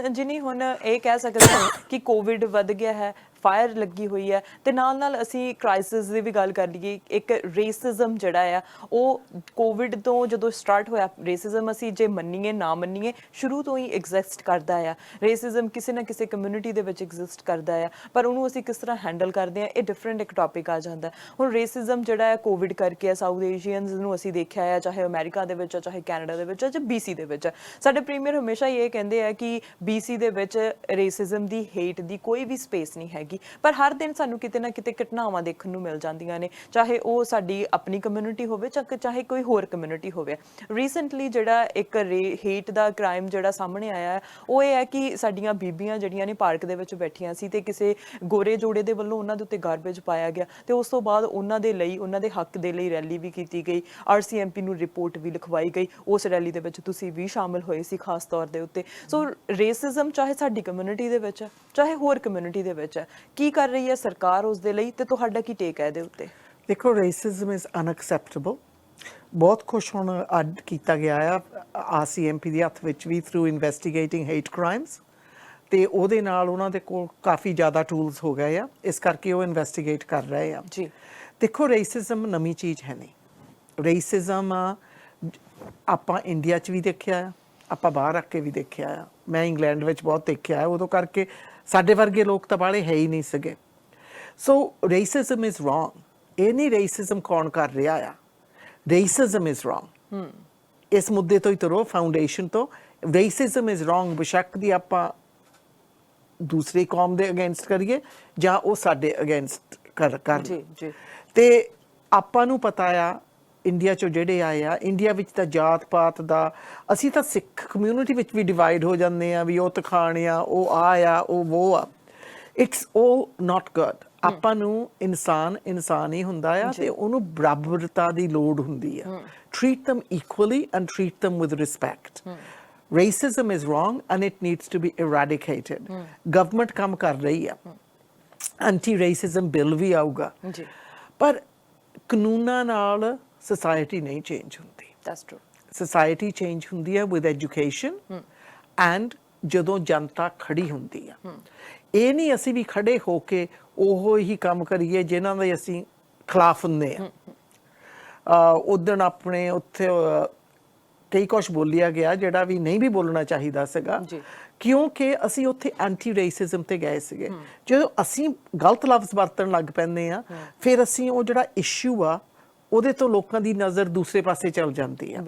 A: ਜਿਨੀ ਹੁਣ ਇਹ ਕਹਿ ਸਕਦੇ ਹਾਂ ਕਿ ਕੋਵਿਡ ਵੱਧ ਗਿਆ ਹੈ, ਫਾਇਰ ਲੱਗੀ ਹੋਈ ਹੈ, ਤੇ ਨਾਲ ਨਾਲ ਅਸੀਂ ਕ੍ਰਾਈਸਿਸ ਦੀ ਵੀ ਗੱਲ ਕਰ ਲਈਏ। ਇੱਕ ਰੇਸਿਜ਼ਮ ਜਿਹੜਾ ਆ ਉਹ ਕੋਵਿਡ ਤੋਂ ਜਦੋਂ ਸਟਾਰਟ ਹੋਇਆ, ਰੇਸਿਜ਼ਮ ਅਸੀਂ ਜੇ ਮੰਨੀਏ ਨਾ ਮੰਨੀਏ ਸ਼ੁਰੂ ਤੋਂ ਹੀ ਐਗਜ਼ਿਸਟ ਕਰਦਾ ਆ। ਰੇਸਿਜ਼ਮ ਕਿਸੇ ਨਾ ਕਿਸੇ ਕਮਿਊਨਿਟੀ ਦੇ ਵਿੱਚ ਐਗਜ਼ਿਸਟ ਕਰਦਾ ਆ, ਪਰ ਉਹਨੂੰ ਅਸੀਂ ਕਿਸ ਤਰ੍ਹਾਂ ਹੈਂਡਲ ਕਰਦੇ ਹਾਂ ਇਹ ਡਿਫਰੈਂਟ ਇੱਕ ਟੌਪਿਕ ਆ ਜਾਂਦਾ। ਹੁਣ ਰੇਸਿਜ਼ਮ ਜਿਹੜਾ ਹੈ ਕੋਵਿਡ ਕਰਕੇ ਸਾਊਥ ਏਸ਼ੀਅਨਸ ਨੂੰ ਅਸੀਂ ਦੇਖਿਆ ਹੈ, ਚਾਹੇ ਅਮਰੀਕਾ ਦੇ ਵਿੱਚ, ਚਾਹੇ ਕੈਨੇਡਾ ਦੇ ਵਿੱਚ, ਜਾਂ BC ਦੇ ਵਿੱਚ। ਸਾਡੇ ਪ੍ਰੀਮੀਅਰ ਹਮੇਸ਼ਾ ਹੀ ਇਹ ਕਹਿੰਦੇ ਆ ਕਿ BC ਦੇ ਵਿੱਚ ਰੇਸਿਜ਼ਮ ਦੀ, ਹੇਟ ਦੀ ਕੋਈ ਵੀ ਸਪੇਸ ਨਹੀਂ ਹੈਗੀ। ਪਰ ਹਰ ਦਿਨ ਸਾਨੂੰ ਕਿਤੇ ਨਾ ਕਿਤੇ ਘਟਨਾਵਾਂ ਦੇਖਣ ਨੂੰ ਮਿਲ ਜਾਂਦੀਆਂ ਨੇ, ਚਾਹੇ ਉਹ ਸਾਡੀ ਆਪਣੀ ਕਮਿਊਨਿਟੀ ਹੋਵੇ ਚਾਹੇ ਕੋਈ ਹੋਰ ਕਮਿਊਨਿਟੀ ਹੋਵੇ। ਰੀਸੈਂਟਲੀ ਜਿਹੜਾ ਇੱਕ ਹੇਟ ਦਾ ਕ੍ਰਾਈਮ ਜਿਹੜਾ ਸਾਹਮਣੇ ਆਇਆ ਹੈ ਉਹ ਇਹ ਹੈ ਕਿ ਸਾਡੀਆਂ ਬੀਬੀਆਂ ਜਿਹੜੀਆਂ ਨੇ ਪਾਰਕ ਦੇ ਵਿੱਚ ਬੈਠੀਆਂ ਸੀ ਤੇ ਕਿਸੇ ਗੋਰੇ ਜੋੜੇ ਦੇ ਵੱਲੋਂ ਉਹਨਾਂ ਦੇ ਉੱਤੇ ਗਾਰਬੇਜ ਪਾਇਆ ਗਿਆ, ਤੇ ਉਸ ਤੋਂ ਬਾਅਦ ਉਹਨਾਂ ਦੇ ਲਈ, ਉਹਨਾਂ ਦੇ ਹੱਕ ਦੇ ਲਈ ਰੈਲੀ ਵੀ ਕੀਤੀ ਗਈ, RCMP ਨੂੰ ਰਿਪੋਰਟ ਵੀ ਲਿਖਵਾਈ ਗਈ। ਉਸ ਰੈਲੀ ਦੇ ਵਿੱਚ ਤੁਸੀਂ ਵੀ ਸ਼ਾਮਿਲ ਹੋਏ ਸੀ ਖਾਸ ਤੌਰ ਦੇ ਉੱਤੇ। ਸੋ ਰੇਸਿਜ਼ਮ ਚਾਹੇ ਸਾਡੀ ਕਮਿਊਨਿਟੀ ਦੇ ਵਿੱਚ ਹੈ, ਚਾਹੇ ਹੋਰ ਕਮਿਊਨਿਟੀ ਦੇ ਵਿੱਚ ਹੈ, ਕੀ ਕਰ ਰਹੀ ਹੈ ਸਰਕਾਰ ਉਸ ਦੇ ਲਈ, ਤੇ ਤੁਹਾਡਾ ਕੀ ਟੇਕ ਹੈ ਇਹਦੇ ਉੱਤੇ?
B: ਦੇਖੋ, ਰੇਸਿਜ਼ਮ ਇਜ਼ ਅਨਐਕਸੈਪਟੇਬਲ। ਬਹੁਤ ਕੁਛ ਹੁਣ ਅੱਡ ਕੀਤਾ ਗਿਆ ਆ RCMP ਦੇ ਹੱਥ ਵਿੱਚ ਵੀ ਥਰੂ ਇਨਵੈਸਟੀਗੇਟਿੰਗ ਹੇਟ ਕ੍ਰਾਈਮਸ, ਤੇ ਉਹਦੇ ਨਾਲ ਉਹਨਾਂ ਦੇ ਕੋਲ ਕਾਫੀ ਜ਼ਿਆਦਾ ਟੂਲਸ ਹੋ ਗਏ ਆ, ਇਸ ਕਰਕੇ ਉਹ ਇਨਵੈਸਟੀਗੇਟ ਕਰ ਰਹੇ ਆ
A: ਜੀ।
B: ਦੇਖੋ, ਰੇਸਿਜ਼ਮ ਨਵੀਂ ਚੀਜ਼ ਹੈ ਨਹੀਂ। ਰੇਸਿਜ਼ਮ ਆਪਾਂ ਇੰਡੀਆ 'ਚ ਵੀ ਦੇਖਿਆ ਆ, ਆਪਾਂ ਬਾਹਰ ਆ ਕੇ ਵੀ ਦੇਖਿਆ ਆ। ਮੈਂ ਇੰਗਲੈਂਡ ਵਿੱਚ ਬਹੁਤ ਦੇਖਿਆ ਹੈ, ਉਦੋਂ ਕਰਕੇ ਸਾਡੇ ਵਰਗੇ ਲੋਕ ਤਾਂ ਬਾਹਲੇ ਹੈ ਹੀ ਨਹੀਂ ਸੀਗੇ। ਸੋ ਰੇਸਿਜ਼ਮ ਇਜ਼ ਰੋਂਗ। ਇਹ ਨਹੀਂ ਰੇਸਿਜ਼ਮ ਕੌਣ ਕਰ ਰਿਹਾ ਆ, ਰੇਸਿਜ਼ਮ ਇਜ਼ ਰੋਂਗ। ਇਸ ਮੁੱਦੇ ਤੋਂ ਹੀ ਤਰੋ, ਫਾਊਂਡੇਸ਼ਨ ਤੋਂ। ਰੇਸਿਜ਼ਮ ਇਜ਼ ਰੋਂਗ, ਬੇਸ਼ੱਕ ਦੀ ਆਪਾਂ ਦੂਸਰੀ ਕੌਮ ਦੇ ਅਗੇਂਸਟ ਕਰੀਏ ਜਾਂ ਉਹ ਸਾਡੇ ਅਗੇਂਸਟ ਕਰਨ।
A: ਜੀ ਜੀ।
B: ਤੇ ਆਪਾਂ ਨੂੰ ਪਤਾ ਆ ਇੰਡੀਆ 'ਚੋਂ ਜਿਹੜੇ ਆਏ ਆ, ਇੰਡੀਆ ਵਿੱਚ ਤਾਂ ਜਾਤ ਪਾਤ ਦਾ, ਅਸੀਂ ਤਾਂ ਸਿੱਖ ਕਮਿਊਨਿਟੀ ਵਿੱਚ ਵੀ ਡਿਵਾਈਡ ਹੋ ਜਾਂਦੇ ਆ ਵੀ ਉਹ ਤਖਾਣ ਆ, ਉਹ ਆ, ਉਹ ਆ। It's 올 not good. ਆਪਾਂ ਨੂੰ ਇਨਸਾਨ ਹੀ ਹੁੰਦਾ ਆ, ਤੇ ਉਹਨੂੰ ਬਰਾਬਰਤਾ ਦੀ ਲੋੜ ਹੁੰਦੀ ਆ। Treat them equally and treat them with respect. Racism is wrong and it needs to be eradicated. Government ਕੰਮ ਕਰ ਰਹੀ ਆ, ਐਂਟੀ ਰੇਸਿਜ਼ਮ ਬਿੱਲ ਵੀ ਆਊਗਾ, ਪਰ ਕਾਨੂੰਨਾਂ ਨਾਲ society ਨਹੀਂ ਚੇਂਜ ਹੁੰਦੀ।
A: That's true.
B: society ਚੇਂਜ ਹੁੰਦੀ ਹੈ with education and ਜਦੋਂ ਜਨਤਾ ਖੜੀ ਹੁੰਦੀ ਆ। ਇਹ ਨਹੀਂ ਅਸੀਂ ਵੀ ਖੜੇ ਹੋ ਕੇ ਉਹੋ ਹੀ ਕੰਮ ਕਰੀਏ ਜਿਨ੍ਹਾਂ ਦੇ ਅਸੀਂ ਖਿਲਾਫ ਹੁੰਦੇ ਆ। ਉਦਣ ਆਪਣੇ ਉੱਥੇ ਕਈ ਕੁਛ ਬੋਲਿਆ ਗਿਆ ਜਿਹੜਾ ਵੀ ਨਹੀਂ ਵੀ ਬੋਲਣਾ ਚਾਹੀਦਾ ਸੀਗਾ, ਕਿਉਂਕਿ ਅਸੀਂ ਉੱਥੇ ਐਂਟੀ ਰੇਸਿਜ਼ਮ ਤੇ ਗਏ ਸੀਗੇ। ਜਦੋਂ ਅਸੀਂ ਗਲਤ ਲਫ਼ਜ਼ ਵਰਤਣ ਲੱਗ ਪੈਂਦੇ ਆ, ਫਿਰ ਅਸੀਂ ਉਹ ਜਿਹੜਾ ਇਸ਼ੂ ਆ ਉਹਦੇ ਤੋਂ ਲੋਕਾਂ ਦੀ ਨਜ਼ਰ ਦੂਸਰੇ ਪਾਸੇ ਚੱਲ ਜਾਂਦੀ ਆ।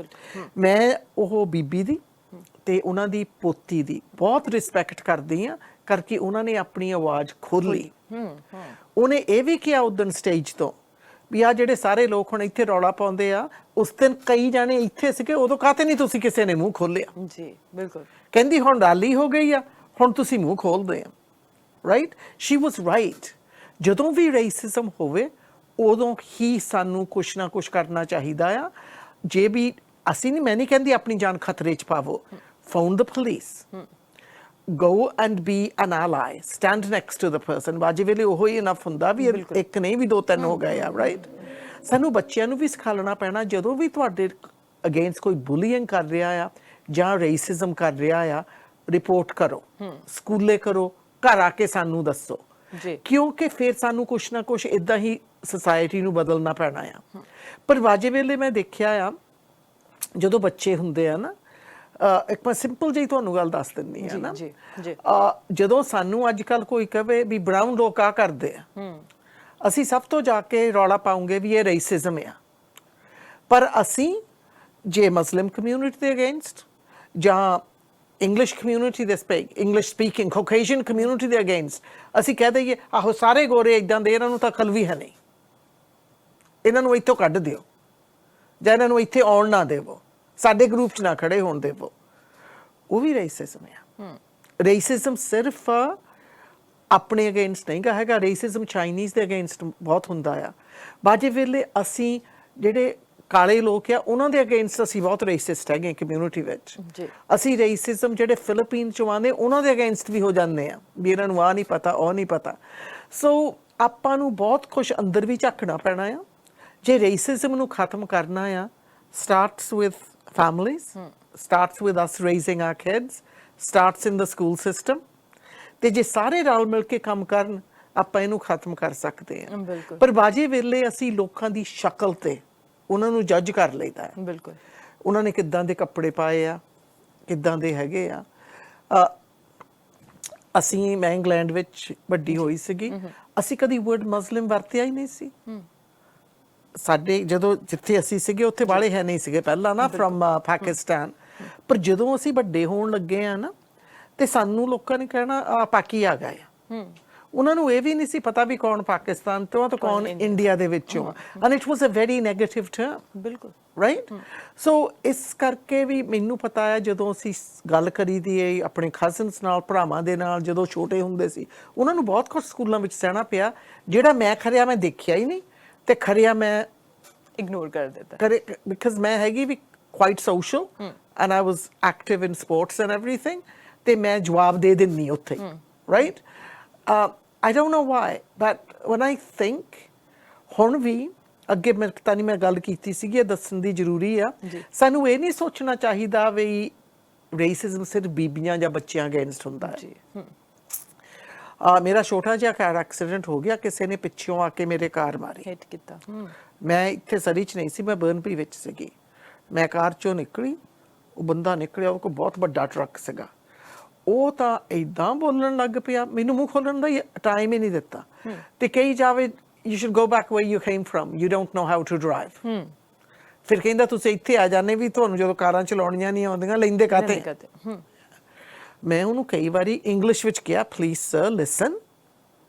B: ਮੈਂ ਉਹ ਬੀਬੀ ਦੀ ਤੇ ਉਹਨਾਂ ਦੀ ਪੋਤੀ ਦੀ ਬਹੁਤ ਰਿਸਪੈਕਟ ਕਰਦੀ ਆ, ਕਰਕੇ ਉਹਨਾਂ ਨੇ ਆਪਣੀ ਆਵਾਜ਼ ਖੋਲੀ। ਉਹਨੇ ਇਹ ਵੀ ਕਿਹਾ ਉਦਣ ਸਟੇਜ ਤੋਂ ਵੀ ਆ ਜਿਹੜੇ ਸਾਰੇ ਲੋਕ ਹੁਣ ਇੱਥੇ ਰੌਲਾ ਪਾਉਂਦੇ ਆ, ਉਸ ਦਿਨ ਕਈ ਜਾਣੇ ਇੱਥੇ ਸੀਗੇ, ਉਦੋਂ ਕਾਹਤੇ ਨਹੀਂ ਤੁਸੀਂ ਕਿਸੇ ਨੇ ਮੂੰਹ ਖੋਲਿਆ?
A: ਜੀ ਬਿਲਕੁਲ।
B: ਕਹਿੰਦੀ ਹੁਣ ਰੈਲੀ ਹੋ ਗਈ ਆ, ਹੁਣ ਤੁਸੀਂ ਮੂੰਹ ਖੋਲਦੇ ਆ। ਰਾਈਟ, ਸ਼ੀ ਵਾਸ ਰਾਈਟ। ਜਦੋਂ ਵੀ ਰੇਸਿਜ਼ਮ ਹੋਵੇ ਉਦੋਂ ਹੀ ਸਾਨੂੰ ਕੁਛ ਨਾ ਕੁਛ ਕਰਨਾ ਚਾਹੀਦਾ ਆ। ਜੇ ਵੀ ਅਸੀਂ ਨਹੀਂ, ਮੈਂ ਨਹੀਂ ਕਹਿੰਦੀ ਆਪਣੀ ਜਾਨ ਖਤਰੇ 'ਚ ਪਾਵੋ, phone the police, go and be an ally, stand next to the person। ਬਾਜੇ ਵੇਲੇ ਉਹੋ ਹੀ ਇਨਫ ਹੁੰਦਾ ਵੀ ਇੱਕ ਨਹੀਂ ਵੀ ਦੋ ਤਿੰਨ ਹੋ ਗਏ ਆ। ਰਾਈਟ, ਸਾਨੂੰ ਬੱਚਿਆਂ ਨੂੰ ਵੀ ਸਿਖਾਉਣਾ ਪੈਣਾ, ਜਦੋਂ ਵੀ ਤੁਹਾਡੇ ਅਗੇਂਸਟ ਕੋਈ ਬੁਲੀਇੰਗ ਕਰ ਰਿਹਾ ਆ ਜਾਂ ਰੇਸਿਜ਼ਮ ਕਰ ਰਿਹਾ ਆ, ਰਿਪੋਰਟ ਕਰੋ, ਸਕੂਲੇ ਕਰੋ, ਘਰ ਆ ਕੇ ਸਾਨੂੰ ਦੱਸੋ, ਕਿਉਂਕਿ ਫਿਰ ਸਾਨੂੰ ਕੁਛ ਨਾ ਕੁਛ ਇਦਾਂ ਹੀ ਸੋਸਾਇਟੀ ਨੂੰ ਬਦਲਣਾ ਪੈਣਾ ਆ। ਪਰ ਵਾਜੇ ਵੇਲੇ ਮੈਂ ਦੇਖਿਆ ਆ ਜਦੋਂ ਬੱਚੇ ਹੁੰਦੇ ਆ ਨਾ, ਇੱਕ ਮੈਂ ਸਿੰਪਲ ਜਿਹੀ ਤੁਹਾਨੂੰ ਗੱਲ ਦੱਸ ਦਿੰਦੀ ਆ ਨਾ, ਜਦੋਂ ਸਾਨੂੰ ਅੱਜ ਕੱਲ ਕੋਈ ਕਹੇ ਵੀ ਬਰਾਊਨ ਲੋਕ ਆ ਕਰਦੇ ਆ, ਅਸੀਂ ਸਭ ਤੋਂ ਜਾ ਕੇ ਰੌਲਾ ਪਾਉਂਗੇ ਵੀ ਇਹ ਰੇਸਿਜ਼ਮ ਆ। ਪਰ ਅਸੀਂ ਜੇ ਮੁਸਲਿਮ ਕਮਿਊਨਿਟੀ ਦੇ ਅਗੇਂਸਟ ਜਾਂ ਇੰਗਲਿਸ਼ ਕਮਿਊਨਿਟੀ ਦੇ ਇੰਗਲਿਸ਼ ਸਪੀਕਿੰਗ ਕੌਕੇਸ਼ੀਅਨ ਕਮਿਊਨਿਟੀ ਦੇ ਅਗੇਂਸਟ ਅਸੀਂ ਕਹਿ ਦਈਏ ਆਹੋ ਸਾਰੇ ਗੋਰੇ ਇਦਾਂ ਦੇ, ਇਹਨਾਂ ਨੂੰ ਤਾਂ ਅਕਲ ਵੀ ਹੈ ਨਹੀਂ, ਇਹਨਾਂ ਨੂੰ ਇੱਥੋਂ ਕੱਢ ਦਿਓ ਜਾਂ ਇਹਨਾਂ ਨੂੰ ਇੱਥੇ ਆਉਣ ਨਾ ਦੇਵੋ, ਸਾਡੇ ਗਰੁੱਪ 'ਚ ਨਾ ਖੜੇ ਹੋਣ ਦੇਵੋ, ਉਹ ਵੀ ਰੇਸਿਜ਼ਮ ਆ। ਰੇਸਿਜ਼ਮ ਸਿਰਫ ਆਪਣੇ ਅਗੇਂਸਟ ਨਹੀਂ ਹੈਗਾ, ਰੇਸਿਜ਼ਮ ਚਾਈਨੀਜ਼ ਦੇ ਅਗੇਂਸਟ ਬਹੁਤ ਹੁੰਦਾ ਆ। ਬਾਜੇ ਵੇਲੇ ਅਸੀਂ ਜਿਹੜੇ ਕਾਲੇ ਲੋਕ ਆ ਉਹਨਾਂ ਦੇ ਅਗੇਂਸਟ ਅਸੀਂ ਬਹੁਤ ਰੇਸਿਸਟ ਹੈਗੇ ਕਮਿਊਨਿਟੀ ਵਿੱਚ। ਅਸੀਂ ਰੇਸਿਜ਼ਮ ਜਿਹੜੇ ਫਿਲੀਪੀਨ 'ਚੋਂ ਆਉਂਦੇ ਉਹਨਾਂ ਦੇ ਅਗੇਂਸਟ ਵੀ ਹੋ ਜਾਂਦੇ ਆ ਵੀ ਇਹਨਾਂ ਨੂੰ ਆਹ ਨਹੀਂ ਪਤਾ, ਉਹ ਨਹੀਂ ਪਤਾ। ਸੋ ਆਪਾਂ ਨੂੰ ਬਹੁਤ ਕੁਛ ਅੰਦਰ ਵੀ ਝਾਕਣਾ ਪੈਣਾ ਆ ਜੇ ਰੇਸਿਜ਼ਮ ਨੂੰ ਖਤਮ ਕਰਨਾ ਆ। starts with families, starts with us raising our kids, starts in the school system। ਤੇ ਜੇ ਸਾਰੇ ਰਲ ਮਿਲ ਕੇ ਕੰਮ ਕਰਨ ਆਪਾਂ ਇਹਨੂੰ ਖਤਮ ਕਰ ਸਕਦੇ ਹਾਂ। ਪਰ ਬਾਜੇ ਵੇਲੇ ਅਸੀਂ ਲੋਕਾਂ ਦੀ ਸ਼ਕਲ ਤੇ ਉਹਨਾਂ ਨੂੰ ਜੱਜ ਕਰ ਲਈਦਾ ਹੈ।
A: ਬਿਲਕੁਲ,
B: ਉਹਨਾਂ ਨੇ ਕਿੱਦਾਂ ਦੇ ਕੱਪੜੇ ਪਾਏ ਆ, ਕਿੱਦਾਂ ਦੇ ਹੈਗੇ ਆ। ਅਸੀਂ ਮੈਂ ਇੰਗਲੈਂਡ ਵਿੱਚ ਵੱਡੀ ਹੋਈ ਸੀਗੀ, ਅਸੀਂ ਕਦੀ ਵਰਡ ਮੁਸਲਿਮ ਵਰਤਿਆ ਹੀ ਨਹੀਂ ਸੀ। ਸਾਡੇ ਜਦੋਂ ਜਿੱਥੇ ਅਸੀਂ ਸੀਗੇ ਉੱਥੇ ਵਾਲੇ ਹੈ ਨਹੀਂ ਸੀਗੇ ਪਹਿਲਾਂ ਨਾ, ਫਰਮ ਪਾਕਿਸਤਾਨ। ਪਰ ਜਦੋਂ ਅਸੀਂ ਵੱਡੇ ਹੋਣ ਲੱਗੇ ਆ ਨਾ ਤੇ ਸਾਨੂੰ ਲੋਕਾਂ ਨੇ ਕਹਿਣਾ ਆ ਪਾਕੀ ਆ ਗਏ ਆ। ਉਹਨਾਂ ਨੂੰ ਇਹ ਵੀ ਨਹੀਂ ਸੀ ਪਤਾ ਵੀ ਕੌਣ ਪਾਕਿਸਤਾਨ ਤੋਂ ਆ ਤੇ ਕੌਣ ਇੰਡੀਆ ਦੇ ਵਿੱਚੋਂ ਆ। And it was a very negative term. ਬਿਲਕੁਲ ਰਾਈਟ। ਸੋ ਇਸ ਕਰਕੇ ਵੀ ਮੈਨੂੰ ਪਤਾ ਹੈ ਜਦੋਂ ਅਸੀਂ ਗੱਲ ਕਰੀ ਦੀ ਹੈ ਆਪਣੇ ਕਜ਼ਨਸ ਨਾਲ, ਭਰਾਵਾਂ ਦੇ ਨਾਲ, ਜਦੋਂ ਛੋਟੇ ਹੁੰਦੇ ਸੀ ਉਹਨਾਂ ਨੂੰ ਬਹੁਤ ਕੁਝ ਸਕੂਲਾਂ ਵਿੱਚ ਸਹਿਣਾ ਪਿਆ ਜਿਹੜਾ ਮੈਂ ਖਰਿਆ ਮੈਂ ਦੇਖਿਆ ਹੀ ਨਹੀਂ ਤੇ ਖਰਿਆ ਮੈਂ
A: ਇਗਨੋਰ ਕਰ ਦਿੱਤਾ।
B: ਕਰੇ ਬਿਕਾਜ਼ ਮੈਂ ਹੈਗੀ ਵੀ quite social and I was active in sports and everything, ਤੇ ਮੈਂ ਜਵਾਬ ਦੇ ਦਿੰਨੀ ਉੱਥੇ। Right, I don't know why, but when I think ਹੁਣ ਵੀ ਅੱਗੇ ਮੈਂ ਪਤਾ ਨਹੀਂ ਮੈਂ ਗੱਲ ਕੀਤੀ ਸੀਗੀ, ਇਹ ਦੱਸਣ ਦੀ ਜ਼ਰੂਰੀ ਆ, ਸਾਨੂੰ ਇਹ ਨਹੀਂ ਸੋਚਣਾ ਚਾਹੀਦਾ ਵੀ ਰੇਸਿਜ਼ਮ ਸਿਰਫ ਬੀਬੀਆਂ ਜਾਂ ਬੱਚਿਆਂ ਅਗੇਂਸਟ ਹੁੰਦਾ ਹੈ। ਮੇਰਾ ਛੋਟਾ ਜਿਹਾ ਕਾਰ ਐਕਸੀਡੈਂਟ ਹੋ ਗਿਆ, ਕਿਸੇ ਨੇ ਪਿੱਛੋਂ ਆ ਕੇ ਮੇਰੇ ਕਾਰ ਮਾਰੀ, ਹਿੱਟ ਕੀਤਾ। ਮੈਂ ਇੱਥੇ ਸਰੀ 'ਚ ਨਹੀਂ ਸੀ, ਮੈਂ ਬਰਨਪੀ ਵਿੱਚ ਸੀਗੀ। ਮੈਂ ਕਾਰ 'ਚੋਂ ਨਿਕਲੀ, ਉਹ ਬੰਦਾ ਨਿਕਲਿਆ, ਉਹ ਕੋਲ ਬਹੁਤ ਵੱਡਾ ਟਰੱਕ ਸੀਗਾ। ਉਹ ਤਾਂ ਏਦਾਂ ਬੋਲਣ ਲੱਗ ਪਿਆ, ਮੈਨੂੰ ਮੂੰਹ ਖੋਲਣ ਦਾ ਟਾਈਮ ਹੀ ਨਹੀਂ ਦਿੱਤਾ। ਤੇ ਕਹੀ ਜਾਵੇ you should go back where you came from, you don't know how to drive। ਫਿਰ ਕਹਿੰਦਾ ਤੁਸੀਂ ਇੱਥੇ ਆ ਜਾਂਦੇ ਵੀ ਤੁਹਾਨੂੰ ਜਦੋਂ ਕਾਰਾਂ ਚਲਾਉਣੀਆਂ ਨਹੀਂ ਆਉਂਦੀਆਂ, ਲੈਂਦੇ ਕਾਤੇ? ਮੈਂ ਉਹਨੂੰ ਕਈ ਵਾਰੀ ਇੰਗਲਿਸ਼ ਵਿੱਚ ਕਿਹਾ, please sir ਲਿਸਨ,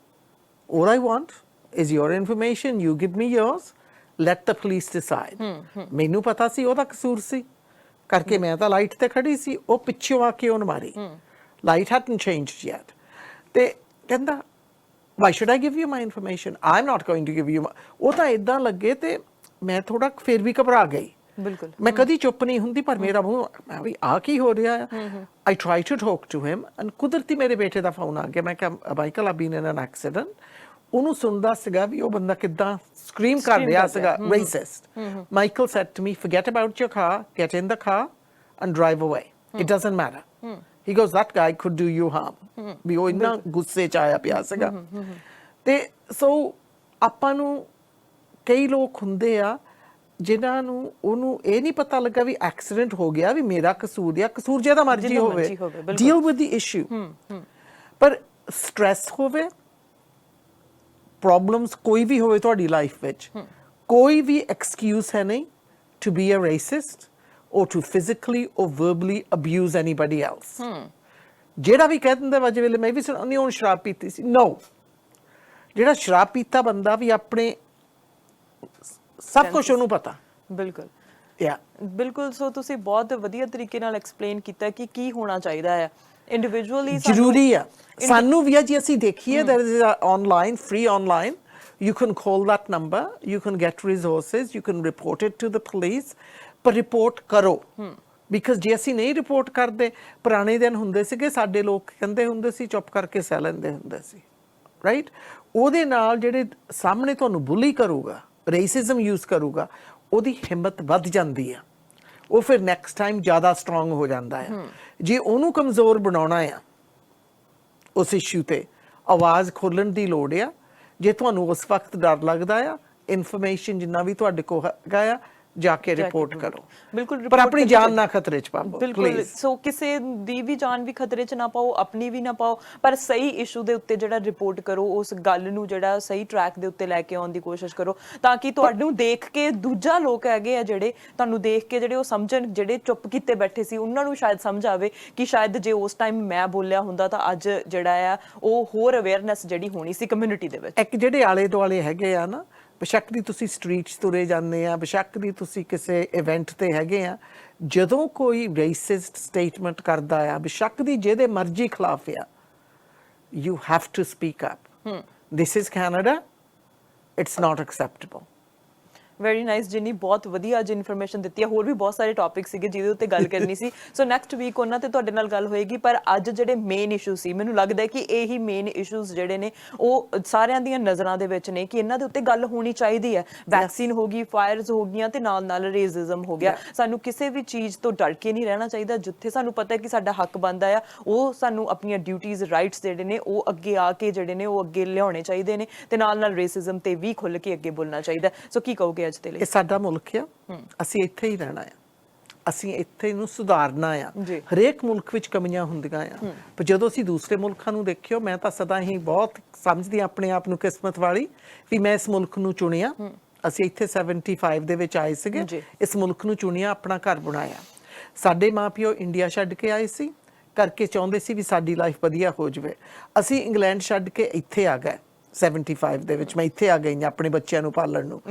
B: all I want is your information, you give me yours, let the police decide। ਮੈਨੂੰ ਪਤਾ ਸੀ ਉਹਦਾ ਕਸੂਰ ਸੀ ਕਰਕੇ ਮੈਂ ਤਾਂ ਲਾਈਟ ਤੇ ਖੜੀ ਸੀ, ਉਹ ਪਿੱਛੋਂ ਆ ਕੇ ਉਹਨੂੰ ਮਾਰੀ। Light hadn't changed yet। ਤੇ ਕਹਿੰਦਾ why should I give you my information, I'm not going to give you my। ਉਹ ਤਾਂ ਇਦਾਂ ਲੱਗੇ ਤੇ ਮੈਂ ਥੋੜਾ ਫਿਰ ਵੀ ਘਬਰਾ ਗਈ। ਬਿਲਕੁਲ, ਮੈਂ ਕਦੀ ਚੁੱਪ ਨਹੀਂ ਹੁੰਦੀ, ਪਰ ਮੇਰਾ ਮੂੰਹ ਮੈਂ ਵੀ ਆ ਕੀ ਹੋ ਰਿਹਾ ਆ। I tried to talk to him and ਕੁਦਰਤੀ ਮੇਰੇ ਬੇਟੇ ਦਾ ਫੋਨ ਆ ਗਿਆ। ਮੈਂ ਕਿਹਾ Michael I've been in an accident। ਉਹਨੂੰ ਸੁਣਦਾ ਸੀਗਾ ਵੀ ਉਹ ਬੰਦਾ ਕਿੱਦਾਂ ਸਕਰੀਮ ਕਰ ਰਿਹਾ ਸੀਗਾ, racist। Michael said to me, forget about your car, get in the car and drive away, it doesn't matter। He goes, that guy could do you harm। ਵੀ ਉਹ ਇੰਨਾ ਗੁੱਸੇ 'ਚ ਆਇਆ ਪਿਆ ਸੀਗਾ। ਤੇ ਸੋ ਆਪਾਂ ਨੂੰ ਕਈ ਲੋਕ ਹੁੰਦੇ ਆ ਜਿਨ੍ਹਾਂ ਨੂੰ ਉਹਨੂੰ ਇਹ ਨਹੀਂ ਪਤਾ ਲੱਗਾ ਵੀ ਐਕਸੀਡੈਂਟ ਹੋ ਗਿਆ ਵੀ ਮੇਰਾ ਕਸੂਰ ਜਾਂ ਕਸੂਰ ਜਿਹਦਾ ਮਰਜ਼ੀ
A: ਜਿੰਨਾ
B: ਹੋਵੇ,
A: ਮਰਜ਼ੀ ਹੋਵੇ, ਬਿਲਕੁਲ।
B: Deal with the issue. ਪਰ ਸਟ੍ਰੈਸ ਹੋਵੇ, ਪ੍ਰੋਬਲਮਸ ਕੋਈ ਵੀ ਹੋਵੇ ਤੁਹਾਡੀ ਲਾਈਫ ਵਿੱਚ, ਕੋਈ ਵੀ ਐਕਸਕਿਊਜ਼ ਹੈ ਨਹੀਂ to be a racist or to physically or verbally abuse anybody else. ਜਿਹੜਾ ਵੀ ਕਹਿ ਦਿੰਦਾ ਵਜੇ ਵੇਲੇ ਮੈਂ ਵੀ ਸੁਣੀ ਹੁਣ ਸ਼ਰਾਬ ਪੀਤੀ ਸੀ, ਨੋ। ਜਿਹੜਾ ਸ਼ਰਾਬ ਪੀਤਾ ਬੰਦਾ ਵੀ ਆਪਣੇ ਸਭ ਕੁਝ ਉਹਨੂੰ ਪਤਾ।
A: ਬਿਲਕੁਲ
B: ਯਾ
A: ਬਿਲਕੁਲ। ਸੋ ਤੁਸੀਂ ਬਹੁਤ ਵਧੀਆ ਤਰੀਕੇ ਨਾਲ ਐਕਸਪਲੇਨ ਕੀਤਾ ਕਿ ਕੀ ਹੋਣਾ ਚਾਹੀਦਾ ਹੈ ਇੰਡੀਵਿਜੂਅਲੀ।
B: ਜ਼ਰੂਰੀ ਆ ਸਾਨੂੰ ਵੀ ਆ ਜੀ। ਅਸੀਂ ਦੇਖੀਏ there is a online free online, you can call that number, you can get resources, you can report it to the police, ਪਰ ਰਿਪੋਰਟ ਕਰੋ। ਬਿਕਾਜ਼ ਜੇ ਅਸੀਂ ਨਹੀਂ ਰਿਪੋਰਟ ਕਰਦੇ, ਪੁਰਾਣੇ ਦਿਨ ਹੁੰਦੇ ਸੀਗੇ ਸਾਡੇ ਲੋਕ ਕਹਿੰਦੇ ਹੁੰਦੇ ਸੀ ਚੁੱਪ ਕਰਕੇ ਸਹਿ ਲੈਂਦੇ ਹੁੰਦੇ ਸੀ, ਰਾਈਟ। ਉਹਦੇ ਨਾਲ ਜਿਹੜੇ ਸਾਹਮਣੇ ਤੁਹਾਨੂੰ ਬੁਲੀ ਕਰੂਗਾ, ਰੇਸਿਜ਼ਮ ਯੂਜ਼ ਕਰੂਗਾ, ਉਹਦੀ ਹਿੰਮਤ ਵੱਧ ਜਾਂਦੀ ਆ, ਉਹ ਫਿਰ ਨੈਕਸਟ ਟਾਈਮ ਜ਼ਿਆਦਾ ਸਟਰੋਂਗ ਹੋ ਜਾਂਦਾ ਆ। ਜੇ ਉਹਨੂੰ ਕਮਜ਼ੋਰ ਬਣਾਉਣਾ ਆ ਉਸ ਇਸ਼ੂ ਤੇ ਆਵਾਜ਼ ਖੋਲਣ ਦੀ ਲੋੜ ਆ। ਜੇ ਤੁਹਾਨੂੰ ਉਸ ਵਕਤ ਡਰ ਲੱਗਦਾ ਆ, ਇਨਫੋਰਮੇਸ਼ਨ ਜਿੰਨਾ ਵੀ ਤੁਹਾਡੇ ਕੋਲ ਹੈਗਾ ਆ ਜਾ ਕੇ ਰਿਪੋਰਟ ਕਰੋ।
A: ਬਿਲਕੁਲ।
B: ਪਰ ਆਪਣੀ ਜਾਨ ਨਾ ਖਤਰੇ ਚ ਪਾਓ
A: ਬਿਲਕੁਲ। ਸੋ ਕਿਸੇ ਦੀ ਵੀ ਜਾਨ ਵੀ ਖਤਰੇ ਚ ਨਾ ਪਾਓ, ਆਪਣੀ ਵੀ ਨਾ ਪਾਓ, ਪਰ ਸਹੀ ਇਸ਼ੂ ਦੇ ਉੱਤੇ ਜਿਹੜਾ ਰਿਪੋਰਟ ਕਰੋ, ਉਸ ਗੱਲ ਨੂੰ ਜਿਹੜਾ ਸਹੀ ਟਰੈਕ ਦੇ ਉੱਤੇ ਲੈ ਕੇ ਆਉਣ ਦੀ ਕੋਸ਼ਿਸ਼ ਕਰੋ, ਤਾਂ ਕਿ ਤੁਹਾਨੂੰ ਦੇਖ ਕੇ ਦੂਜਾ ਲੋਕ ਹੈਗੇ ਆ ਜਿਹੜੇ ਤੁਹਾਨੂੰ ਦੇਖ ਕੇ ਜਿਹੜੇ ਉਹ ਸਮਝਣ, ਜਿਹੜੇ ਚੁੱਪ ਕੀਤੇ ਬੈਠੇ ਸੀ ਉਹਨਾਂ ਨੂੰ ਸ਼ਾਇਦ ਸਮਝ ਆਵੇ ਕਿ ਸ਼ਾਇਦ ਜੇ ਉਸ ਟਾਈਮ ਮੈਂ ਬੋਲਿਆ ਹੁੰਦਾ ਤਾਂ ਅੱਜ ਜਿਹੜਾ ਆ ਉਹ ਹੋਰ ਅਵੇਅਰਨੈਸ ਜਿਹੜੀ ਹੋਣੀ ਸੀ ਕਮਿਊਨਿਟੀ ਦੇ ਵਿੱਚ।
B: ਇੱਕ ਜਿਹੜੇ ਆਲੇ ਦੁਆਲੇ ਹੈਗੇ ਆ ਨਾ, ਬੇਸ਼ੱਕ ਦੀ ਤੁਸੀਂ ਸਟਰੀਟ 'ਚ ਤੁਰੇ ਜਾਂਦੇ ਆ, ਬੇਸ਼ੱਕ ਦੀ ਤੁਸੀਂ ਕਿਸੇ ਇਵੈਂਟ ਤੇ ਹੈਗੇ ਆ, ਜਦੋਂ ਕੋਈ ਰੇਸਿਸਟ ਸਟੇਟਮੈਂਟ ਕਰਦਾ ਆ, ਬੇਸ਼ੱਕ ਦੀ ਜਿਹਦੇ ਮਰਜ਼ੀ ਖਿਲਾਫ ਆ, you have to speak up. This is Canada, it's not acceptable.
A: Very nice ਜਿੰਨੀ, ਬਹੁਤ ਵਧੀਆ ਅੱਜ ਇਨਫੋਰਮੇਸ਼ਨ ਦਿੱਤੀ ਹੈ। ਹੋਰ ਵੀ ਬਹੁਤ ਸਾਰੇ ਟੌਪਿਕ ਸੀਗੇ ਜਿਹਦੇ ਉੱਤੇ ਗੱਲ ਕਰਨੀ ਸੀ। ਸੋ ਨੈਕਸਟ ਵੀਕ ਉਹਨਾਂ ਤੇ ਤੁਹਾਡੇ ਨਾਲ ਗੱਲ ਹੋਏਗੀ। ਪਰ ਅੱਜ ਜਿਹੜੇ ਮੇਨ ਇਸ਼ੂ ਸੀ, ਮੈਨੂੰ ਲੱਗਦਾ ਹੈ ਕਿ ਇਹੀ ਮੇਨ ਇਸ਼ੂਜ਼ ਜਿਹੜੇ ਨੇ ਉਹ ਸਾਰਿਆਂ ਦੀਆਂ ਨਜ਼ਰਾਂ ਦੇ ਵਿੱਚ ਨੇ ਕਿ ਇਹਨਾਂ ਦੇ ਉੱਤੇ ਗੱਲ ਹੋਣੀ ਚਾਹੀਦੀ ਹੈ। ਵੈਕਸੀਨ ਹੋ ਗਈ, ਫਾਇਰਸ ਹੋ ਗਈਆਂ, ਤੇ ਨਾਲ ਨਾਲ ਰੇਸਿਜ਼ਮ ਹੋ ਗਿਆ। ਸਾਨੂੰ ਕਿਸੇ ਵੀ ਚੀਜ਼ ਤੋਂ ਡਰ ਕੇ ਨਹੀਂ ਰਹਿਣਾ ਚਾਹੀਦਾ। ਜਿੱਥੇ ਸਾਨੂੰ ਪਤਾ ਹੈ ਕਿ ਸਾਡਾ ਹੱਕ ਬਣਦਾ ਆ, ਉਹ ਸਾਨੂੰ ਆਪਣੀਆਂ ਡਿਊਟੀਜ਼, ਰਾਈਟਸ ਜਿਹੜੇ ਨੇ ਉਹ ਅੱਗੇ ਆ ਕੇ ਜਿਹੜੇ ਨੇ ਉਹ ਅੱਗੇ ਲਿਆਉਣੇ ਚਾਹੀਦੇ ਨੇ, ਤੇ ਨਾਲ ਨਾਲ ਰੇਸਿਜ਼ਮ ਤੇ ਵੀ ਖੁੱਲ੍ਹ ਕੇ ਅੱਗੇ ਬੋਲਣਾ ਚਾਹੀਦਾ। ਸੋ ਕੀ ਕਹੋਗੇ ਅੱਜ ਦੇ ਲਈ?
B: ਇਹ ਸਾਡਾ ਮੁਲਕ ਆ, ਅਸੀਂ ਇੱਥੇ ਹੀ ਰਹਿਣਾ ਆ, ਅਸੀਂ ਇੱਥੇ ਨੂੰ ਸੁਧਾਰਨਾ ਆ। ਹਰੇਕ ਮੁਲਕ ਵਿੱਚ ਕਮੀਆਂ ਹੁੰਦੀਆਂ ਆ, ਪਰ ਜਦੋਂ ਅਸੀਂ ਦੂਸਰੇ ਮੁਲਕਾਂ ਨੂੰ ਦੇਖਿਓ, ਮੈਂ ਤਾਂ ਸਦਾ ਹੀ ਬਹੁਤ ਸਮਝਦੀ ਆਪਣੇ ਆਪ ਨੂੰ ਕਿਸਮਤ ਵਾਲੀ ਵੀ ਮੈਂ ਇਸ ਮੁਲਕ ਨੂੰ ਚੁਣਿਆ। ਅਸੀਂ ਇੱਥੇ 75 ਦੇ ਵਿੱਚ ਆਏ ਸੀਗੇ, ਇਸ ਮੁਲਕ ਨੂੰ ਚੁਣਿਆ, ਆਪਣਾ ਘਰ ਬਣਾਇਆ। ਸਾਡੇ ਮਾਪਿਓ ਇੰਡੀਆ ਛੱਡ ਕੇ ਆਏ ਸੀ ਕਰਕੇ ਚਾਹੁੰਦੇ ਸੀ ਵੀ ਸਾਡੀ ਲਾਈਫ ਵਧੀਆ ਹੋ ਜਾਵੇ। ਅਸੀਂ ਇੰਗਲੈਂਡ ਛੱਡ ਕੇ ਇੱਥੇ ਆ ਗਏ 75 ਦੇ ਵਿੱਚ। ਮੈਂ ਇੱਥੇ ਆ ਗਈ ਆਪਣੇ ਬੱਚਿਆਂ ਨੂੰ ਪਾਲਣ ਨੂੰ।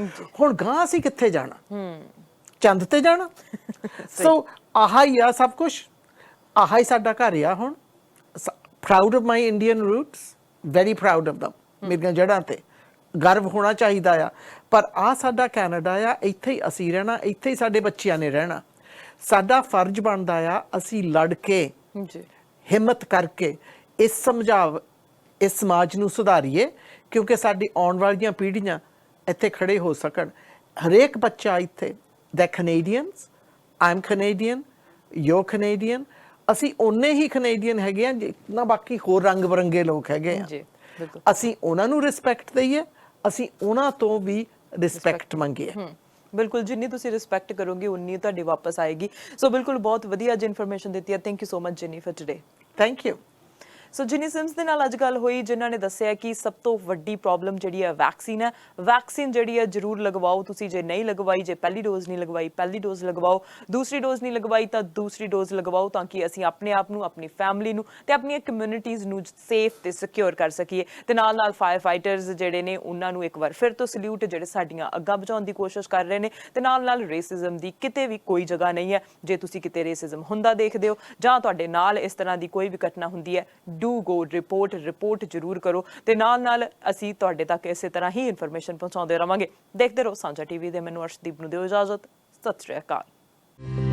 B: ਹੁਣ ਗਾਂ ਅਸੀਂ ਕਿੱਥੇ ਜਾਣਾ? ਚੰਦ ਤੇ ਜਾਣਾ? ਸੋ ਆਹ ਹੀ ਆ ਸਭ ਕੁਛ, ਆਹ ਹੀ ਸਾਡਾ ਘਰ ਆ। ਹੁਣ proud of my Indian roots, very proud of them. ਮੇਰੀਆਂ ਜੜ੍ਹਾਂ ਤੇ ਗਰਵ ਹੋਣਾ ਚਾਹੀਦਾ ਆ। ਪਰ ਆਹ ਸਾਡਾ ਕੈਨੇਡਾ ਆ, ਇੱਥੇ ਹੀ ਅਸੀਂ ਰਹਿਣਾ, ਇੱਥੇ ਹੀ ਸਾਡੇ ਬੱਚਿਆਂ ਨੇ ਰਹਿਣਾ। ਸਾਡਾ ਫਰਜ਼ ਬਣਦਾ ਆ ਅਸੀਂ ਲੜ ਕੇ, ਹਿੰਮਤ ਕਰਕੇ ਇਸ ਸਮਾਜ ਨੂੰ ਸੁਧਾਰੀਏ, ਕਿਉਂਕਿ ਸਾਡੀ ਆਉਣ ਵਾਲੀਆਂ ਪੀੜ੍ਹੀਆਂ ਇੱਥੇ ਖੜੇ ਹੋ ਸਕਣ। ਹਰੇਕ ਬੱਚਾ ਇੱਥੇ, ਦੇ Canadians, I am Canadian, you Canadian, ਅਸੀਂ ਓਨੇ ਹੀ ਕੈਨੇਡੀਅਨ ਹੈਗੇ ਆ ਜਿੰਨਾ ਬਾਕੀ ਹੋਰ ਰੰਗ ਬਰੰਗੇ ਲੋਕ ਹੈਗੇ ਆ। ਅਸੀਂ ਉਹਨਾਂ ਨੂੰ ਰਿਸਪੈਕਟ ਦਈਏ, ਅਸੀਂ ਉਹਨਾਂ ਤੋਂ ਵੀ ਰਿਸਪੈਕਟ ਮੰਗੀਏ।
A: ਬਿਲਕੁਲ, ਜਿੰਨੀ ਤੁਸੀਂ ਰਿਸਪੈਕਟ ਕਰੋਗੇ ਉਨੀ ਤੁਹਾਡੀ ਵਾਪਸ ਆਏਗੀ। ਸੋ ਬਿਲਕੁਲ, ਬਹੁਤ ਵਧੀਆ ਅੱਜ ਇਨਫੋਰਮੇਸ਼ਨ ਦਿੱਤੀ ਹੈ। Thank you so much Jinny for today.
B: Thank you.
A: So Jinny Sims ਦੇ ਨਾਲ ਅੱਜ ਗੱਲ ਹੋਈ, ਜਿਨ੍ਹਾਂ ਨੇ ਦੱਸਿਆ ਕਿ ਸਭ ਤੋਂ ਵੱਡੀ ਪ੍ਰੋਬਲਮ ਜਿਹੜੀ ਹੈ ਵੈਕਸੀਨ ਹੈ। ਵੈਕਸੀਨ ਜਿਹੜੀ ਹੈ ਜ਼ਰੂਰ ਲਗਵਾਓ ਤੁਸੀਂ। ਜੇ ਨਹੀਂ ਲਗਵਾਈ, ਜੇ ਪਹਿਲੀ ਡੋਜ਼ ਨਹੀਂ ਲਗਵਾਈ, ਪਹਿਲੀ ਡੋਜ਼ ਲਗਵਾਓ। ਦੂਸਰੀ ਡੋਜ਼ ਨਹੀਂ ਲਗਵਾਈ ਤਾਂ ਦੂਸਰੀ ਡੋਜ਼ ਲਗਵਾਓ, ਤਾਂ ਕਿ ਅਸੀਂ ਆਪਣੇ ਆਪ ਨੂੰ, ਆਪਣੀ ਫੈਮਿਲੀ ਨੂੰ ਤੇ ਆਪਣੀਆਂ ਕਮਿਊਨਿਟੀਜ਼ ਨੂੰ ਸੇਫ ਤੇ ਸਿਕਿਉਰ ਕਰ ਸਕੀਏ। ਤੇ ਨਾਲ ਨਾਲ ਫਾਇਰ ਫਾਈਟਰਸ ਜਿਹੜੇ ਨੇ ਉਹਨਾਂ ਨੂੰ ਇੱਕ ਵਾਰ ਫਿਰ ਤੋਂ ਸਲੂਟ, ਜਿਹੜੇ ਸਾਡੀਆਂ ਅੱਗਾਂ ਬਚਾਉਣ ਦੀ ਕੋਸ਼ਿਸ਼ ਕਰ ਰਹੇ ਨੇ। ਤੇ ਨਾਲ ਨਾਲ ਰੇਸਿਜ਼ਮ ਦੀ ਕਿਤੇ ਵੀ ਕੋਈ ਜਗ੍ਹਾ ਨਹੀਂ ਹੈ। ਜੇ ਤੁਸੀਂ ਕਿਤੇ ਰੇਸਿਜ਼ਮ ਹੁੰਦਾ ਦੇਖਦੇ ਹੋ ਜਾਂ ਤੁਹਾਡੇ ਨਾਲ ਇਸ ਤਰ੍ਹਾਂ ਦੀ ਕੋਈ ਵੀ ਘਟਨਾ ਹੁੰਦੀ ਹੈ, ਡੂ ਗੋ ਰਿਪੋਰਟ ਜ਼ਰੂਰ ਕਰੋ। ਤੇ ਨਾਲ ਨਾਲ ਅਸੀਂ ਤੁਹਾਡੇ ਤੱਕ ਇਸੇ ਤਰ੍ਹਾਂ ਹੀ ਇਨਫੋਰਮੇਸ਼ਨ ਪਹੁੰਚਾਉਂਦੇ ਰਵਾਂਗੇ। ਦੇਖਦੇ ਰਹੋ ਸਾਂਝਾ ਟੀਵੀ ਦੇ। ਮੈਨੂੰ ਅਰਸ਼ਦੀਪ ਨੂੰ ਦਿਓ ਇਜਾਜ਼ਤ। ਸਤਿ ਸ਼੍ਰੀ ਅਕਾਲ।